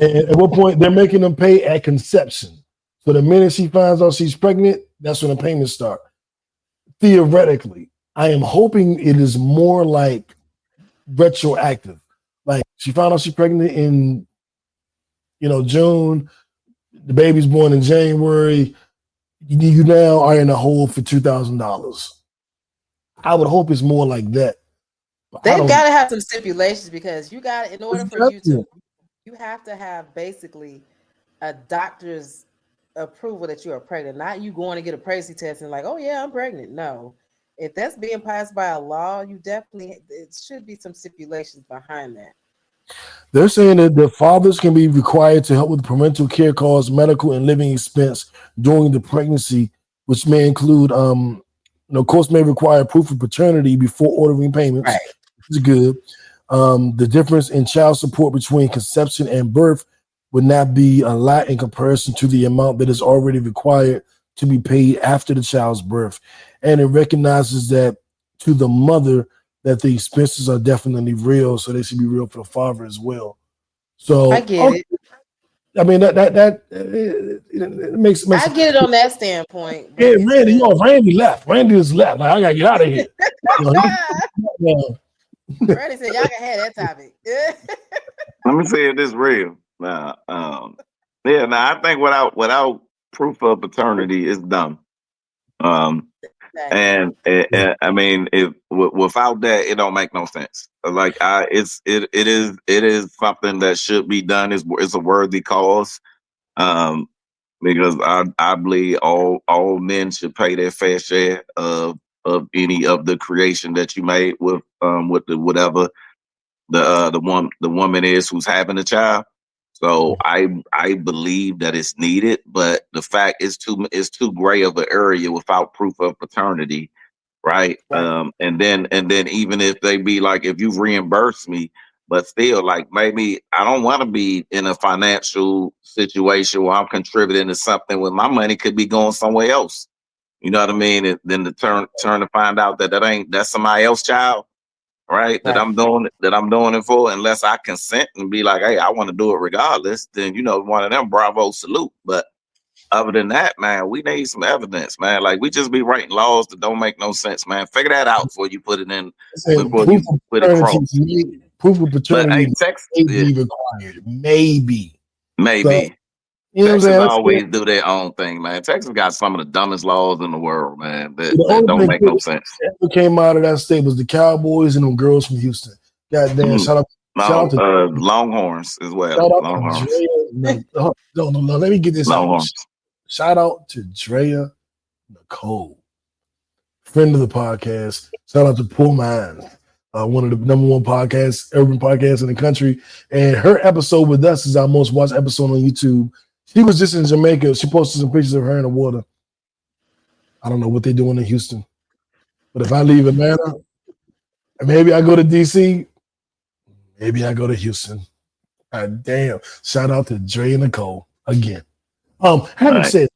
And at what point they're making them pay at conception. So the minute she finds out she's pregnant, that's when the payments start. Theoretically, I am hoping it is more like retroactive. Like she found out she's pregnant in, June. The baby's born in January. You now are in a hole for $2,000. I would hope it's more like that. They've got to have some stipulations because you got, in order for you have to have basically a doctor's approval that you are pregnant, not you going to get a pregnancy test and like, oh yeah, I'm pregnant. No, if that's being passed by a law, it should be some stipulations behind that. They're saying that the fathers can be required to help with parental care costs, medical and living expense during the pregnancy, which may include, course may require proof of paternity before ordering payments. Right. Which is good. The difference in child support between conception and birth would not be a lot in comparison to the amount that is already required to be paid after the child's birth. And it recognizes that to the mother that the expenses are definitely real, so they should be real for the father as well. So I get it. I mean, it makes I get it on that standpoint. Yeah, Randy, Randy left. Randy just left. Like, I gotta get out of here. Randy said, "Y'all can have that topic." Let me see if this real. I think without proof of paternity is dumb. And I mean, without that, it don't make no sense. Like, it is something that should be done. It's a worthy cause. Because I believe all men should pay their fair share of any of the creation that you made with the whatever the woman is who's having a child. So I believe that it's needed, but the fact is too gray of an area without proof of paternity, right? And then even if they be like, if you reimburse me, but still, like, maybe I don't want to be in a financial situation where I'm contributing to something when my money could be going somewhere else. You know what I mean? And then to turn to find out that's somebody else's child. Right, that I'm doing it for, unless I consent and be like, hey, I want to do it regardless, then one of them, bravo, salute. But other than that, man, we need some evidence, man. Like, we just be writing laws that don't make no sense, man. Figure that out before you put it in, before you put it cross. Proof of paternity may be required. Maybe. So, you know, Texas always do their own thing, man. Texas got some of the dumbest laws in the world, man. That don't make no sense. What came out of that state was the Cowboys and them girls from Houston. Goddamn, shout out to Longhorns as well. Shout out Longhorns. to Drea. No, let me get this Longhorns. out. Shout out to Drea Nicole, friend of the podcast. Shout out to Poor Minds, one of the number one podcasts, urban podcasts in the country. And her episode with us is our most watched episode on YouTube. She was just in Jamaica. She posted some pictures of her in the water. I don't know what they're doing in Houston. But if I leave Atlanta, maybe I go to DC, maybe I go to Houston. God damn. Shout out to Dre and Nicole again. Having said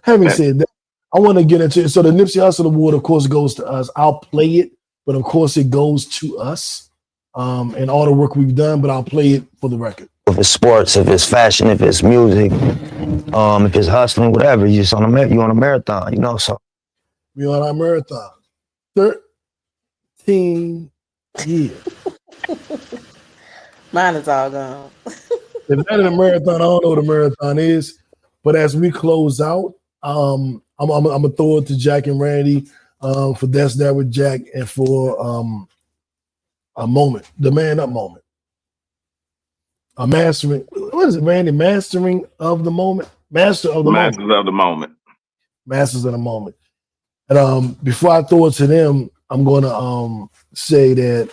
that, I want to get into it. So the Nipsey Hussle Award, of course, goes to us. I'll play it, but of course it goes to us and all the work we've done, but I'll play it for the record. If it's sports, if it's fashion, if it's music, if it's hustling, whatever, you're on a marathon, so. We on our marathon. 13 years. Mine is all gone. If that is a marathon, I don't know what a marathon is. But as we close out, I'm gonna throw it to Jack and Randy for That's That with Jack and for a moment, the man up moment. A mastering, what is it, Randy? Mastering of the moment? Masters of the moment. Masters of the moment. And before I throw it to them, I'm gonna say that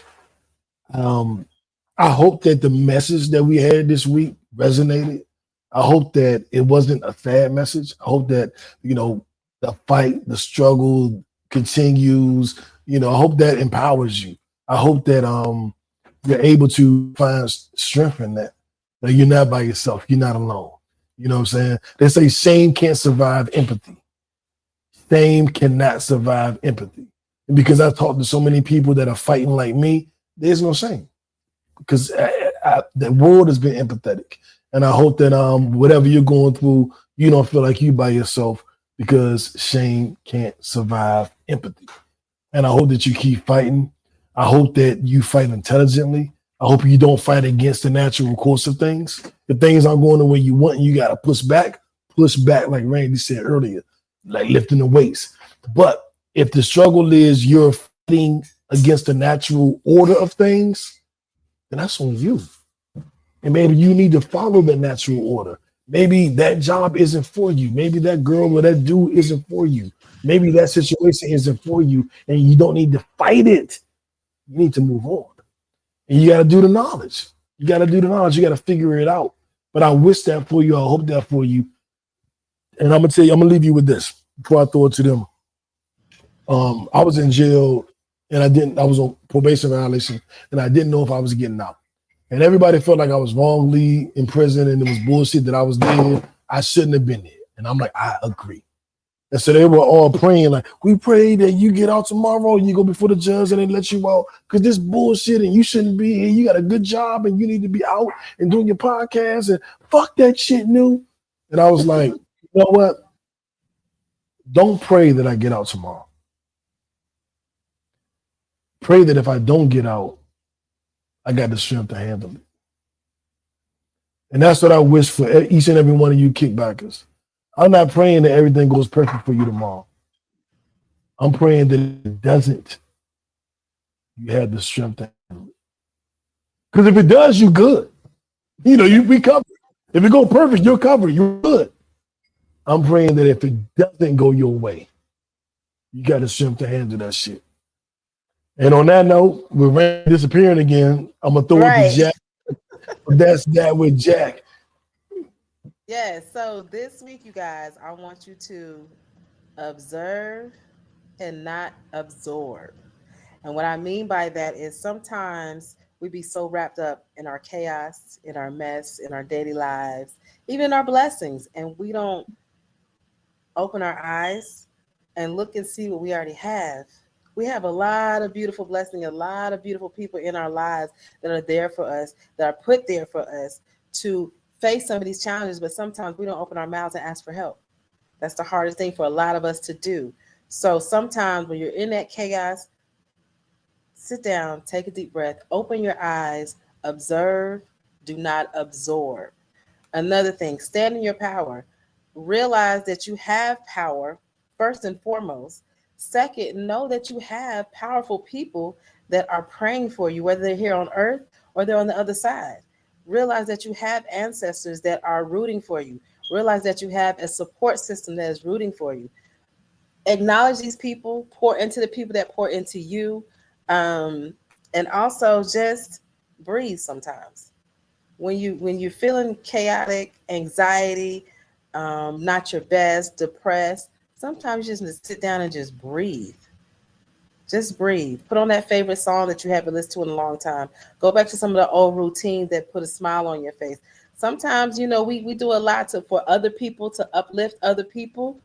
I hope that the message that we had this week resonated. I hope that it wasn't a sad message. I hope that, the fight, the struggle continues. I hope that empowers you. I hope that you're able to find strength in that. That you're not by yourself. You're not alone. You know what I'm saying? They say shame can't survive empathy. Shame cannot survive empathy. And because I've talked to so many people that are fighting like me, there's no shame. Because the world has been empathetic. And I hope that whatever you're going through, you don't feel like you by yourself, because shame can't survive empathy. And I hope that you keep fighting. I hope that you fight intelligently. I hope you don't fight against the natural course of things. If things aren't going the way you want, you got to push back like Randy said earlier, like lifting the weights. But if the struggle is you're fighting against the natural order of things, then that's on you. And maybe you need to follow the natural order. Maybe that job isn't for you. Maybe that girl or that dude isn't for you. Maybe that situation isn't for you, and you don't need to fight it. You need to move on. And you got to do the knowledge. You got to figure it out. But I wish that for you. I hope that for you. And I'm going to tell you, I'm going to leave you with this before I throw it to them. I was in jail, and I was on probation violation, and I didn't know if I was getting out. And everybody felt like I was wrongly in prison and it was bullshit that I was there. I shouldn't have been there. And I'm like, I agree. And so they were all praying, like, we pray that you get out tomorrow, you go before the judge and they let you out because this bullshit and you shouldn't be here. You got a good job and you need to be out and doing your podcast and fuck that shit, new. And I was like, you know what? Don't pray that I get out tomorrow. Pray that if I don't get out, I got the strength to handle it. And that's what I wish for each and every one of you kickbackers. I'm not praying that everything goes perfect for you tomorrow. I'm praying that it doesn't. You have the strength to handle it. Because if it does, you good. You know, you be covered. If it goes perfect, you're covered. You're good. I'm praying that if it doesn't go your way, you got the strength to handle that shit. And on that note, with Randy disappearing again, I'm going to throw it to Jack. That's that with Jack. Yeah, so this week, you guys, I want you to observe and not absorb. And what I mean by that is sometimes we be so wrapped up in our chaos, in our mess, in our daily lives, even our blessings, and we don't open our eyes and look and see what we already have. We have a lot of beautiful blessings, a lot of beautiful people in our lives that are there for us, that are put there for us to face some of these challenges, but sometimes we don't open our mouths and ask for help. That's the hardest thing for a lot of us to do. So sometimes when you're in that chaos, sit down, take a deep breath, open your eyes, observe, do not absorb. Another thing, stand in your power. Realize that you have power, first and foremost. Second, know that you have powerful people that are praying for you, whether they're here on earth or they're on the other side. Realize that you have ancestors that are rooting for you. Realize that you have a support system that is rooting for you. Acknowledge these people, pour into the people that pour into you, and also just breathe sometimes. When you're feeling chaotic, anxiety, not your best, depressed, sometimes you just need to sit down and just breathe. Just breathe. Put on that favorite song that you haven't listened to in a long time. Go back to some of the old routines that put a smile on your face. Sometimes, you know, we do a lot for other people, to uplift other people.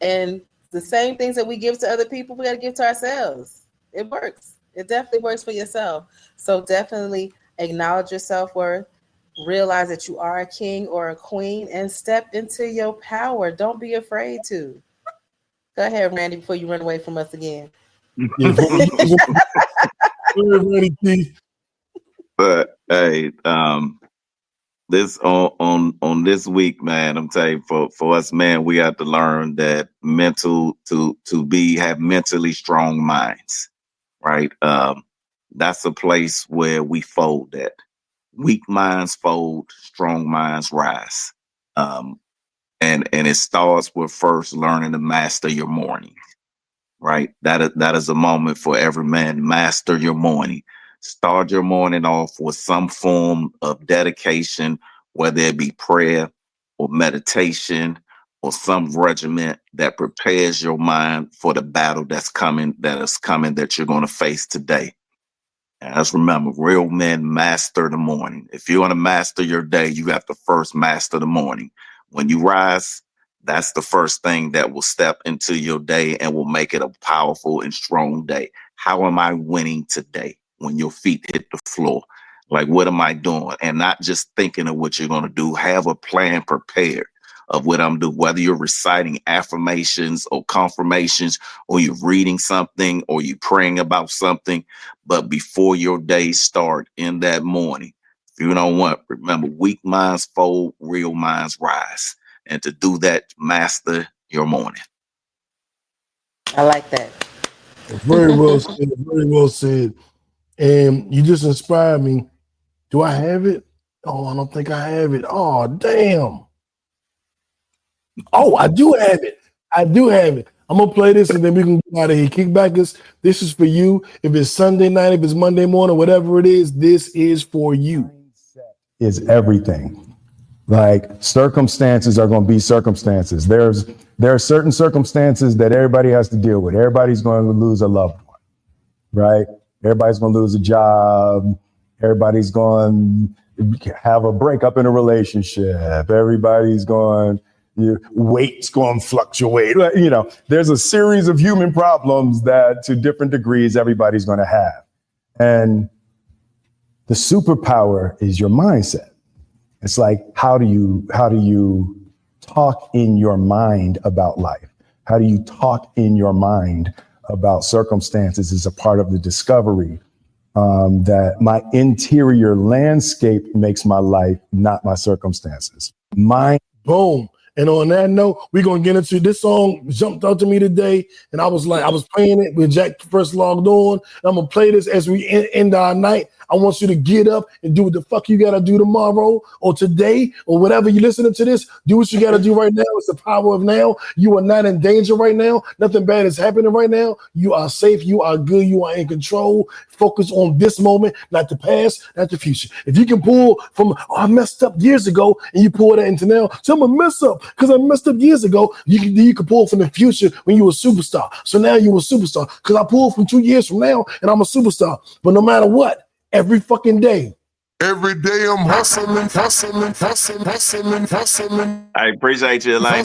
And the same things that we give to other people, we got to give to ourselves. It works. It definitely works for yourself. So definitely acknowledge your self-worth. Realize that you are a king or a queen and step into your power. Don't be afraid to. Go ahead, Randy, before you run away from us again. But hey, this on this week, man, I'm telling you, for us, man, we have to learn that have mentally strong minds, right? That's a place where we fold at. Weak minds fold, strong minds rise. And it starts with first learning to master your morning. Right. That is a moment for every man. Master your morning. Start your morning off with some form of dedication, whether it be prayer or meditation or some regiment that prepares your mind for the battle that you're going to face today. And let's remember, real men master the morning. If you want to master your day, you have to first master the morning. When you rise, that's the first thing that will step into your day and will make it a powerful and strong day. How am I winning today? When your feet hit the floor, like, what am I doing? And not just thinking of what you're going to do. Have a plan prepared of what I'm doing, whether you're reciting affirmations or confirmations, or you're reading something, or you're praying about something. But before your day start in that morning, if you don't want, remember, weak minds fold, real minds rise. And to do that, master your morning. I like that. Very well said. Very well said. And you just inspired me. Do I have it? Oh, I don't think I have it. Oh, damn. Oh, I do have it. I do have it. I'm going to play this and then we can get out of here. Kickbackers, this is for you. If it's Sunday night, if it's Monday morning, whatever it is, this is for you. Is everything. Like, circumstances are going to be circumstances. There are certain circumstances that everybody has to deal with. Everybody's going to lose a loved one, right? Everybody's going to lose a job. Everybody's going to have a breakup in a relationship. Everybody's going Your weight's going to fluctuate. There's a series of human problems that to different degrees everybody's going to have. And the superpower is your mindset. It's like, how do you talk in your mind about life? How do you talk in your mind about circumstances is a part of the discovery that my interior landscape makes my life, not my circumstances. Boom. And on that note, we're going to get into this song jumped out to me today. And I was playing it when Jack first logged on. I'm going to play this as we end our night. I want you to get up and do what the fuck you got to do tomorrow or today or whatever you're listening to this. Do what you got to do right now. It's the power of now. You are not in danger right now. Nothing bad is happening right now. You are safe. You are good. You are in control. Focus on this moment, not the past, not the future. If you can pull from, I messed up years ago, and you pull that into now, so I'm going to mess up because I messed up years ago. You can pull from the future when you were a superstar. So now you're a superstar because I pulled from 2 years from now and I'm a superstar. But no matter what, every fucking day. Every day I'm hustling. I appreciate you, Elaine.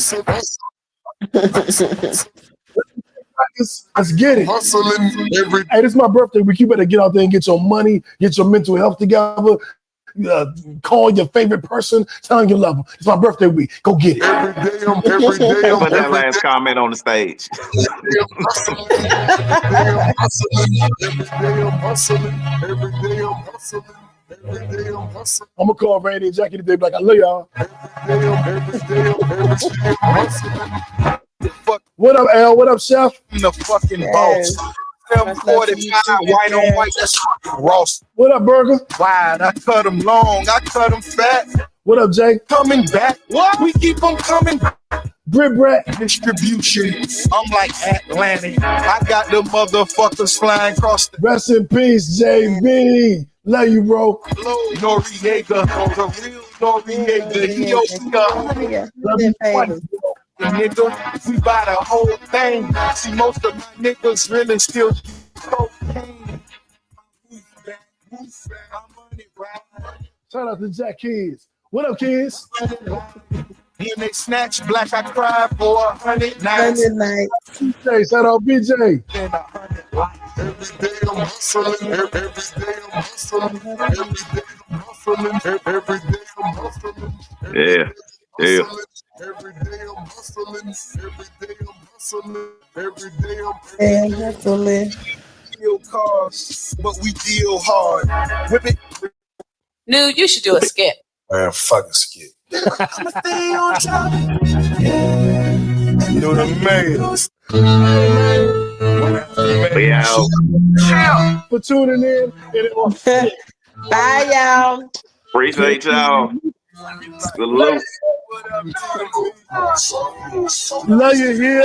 Let's get it. Hustling every day. Hey, this is my birthday week. You better get out there and get your money, get your mental health together. Call your favorite person, tell them you love them. It's my birthday week. Go get it. Every day I'm Put that last comment on the stage. I'm gonna call Randy and Jackie today, like I love y'all. What up, Al? What up, Chef? I'm the fucking boss. 745 white on white. That's Ross. What up, Burger? Wide. I cut them long. I cut them fat. What up, Jay? Coming back. What? We keep them coming. Brat. Distribution. I'm like Atlantic. I got the motherfuckers flying across the. Rest in peace, JB. Love you, bro. Noriega. The real Noriega. Nigga, we buy the whole thing. See, most of my niggas really still cocaine. Shout out to Jack Kids. What up, kids? And they snatch black, I cry for 100 nights. Hey, shout out BJ. Every day I'm hustling. Every day I'm hustling. Every day I'm hustling. Every day I'm hustling. Yeah. Every day I'm hustling. Every day I'm hustling. Every day I'm hustling. Deal cars, but we deal hard. Whip it. Nude, you should do a skit. Man, fucking skit. I'ma stay on top. You know the man. We out. For tuning in. Bye, y'all. Appreciate y'all. Salute. Love you here.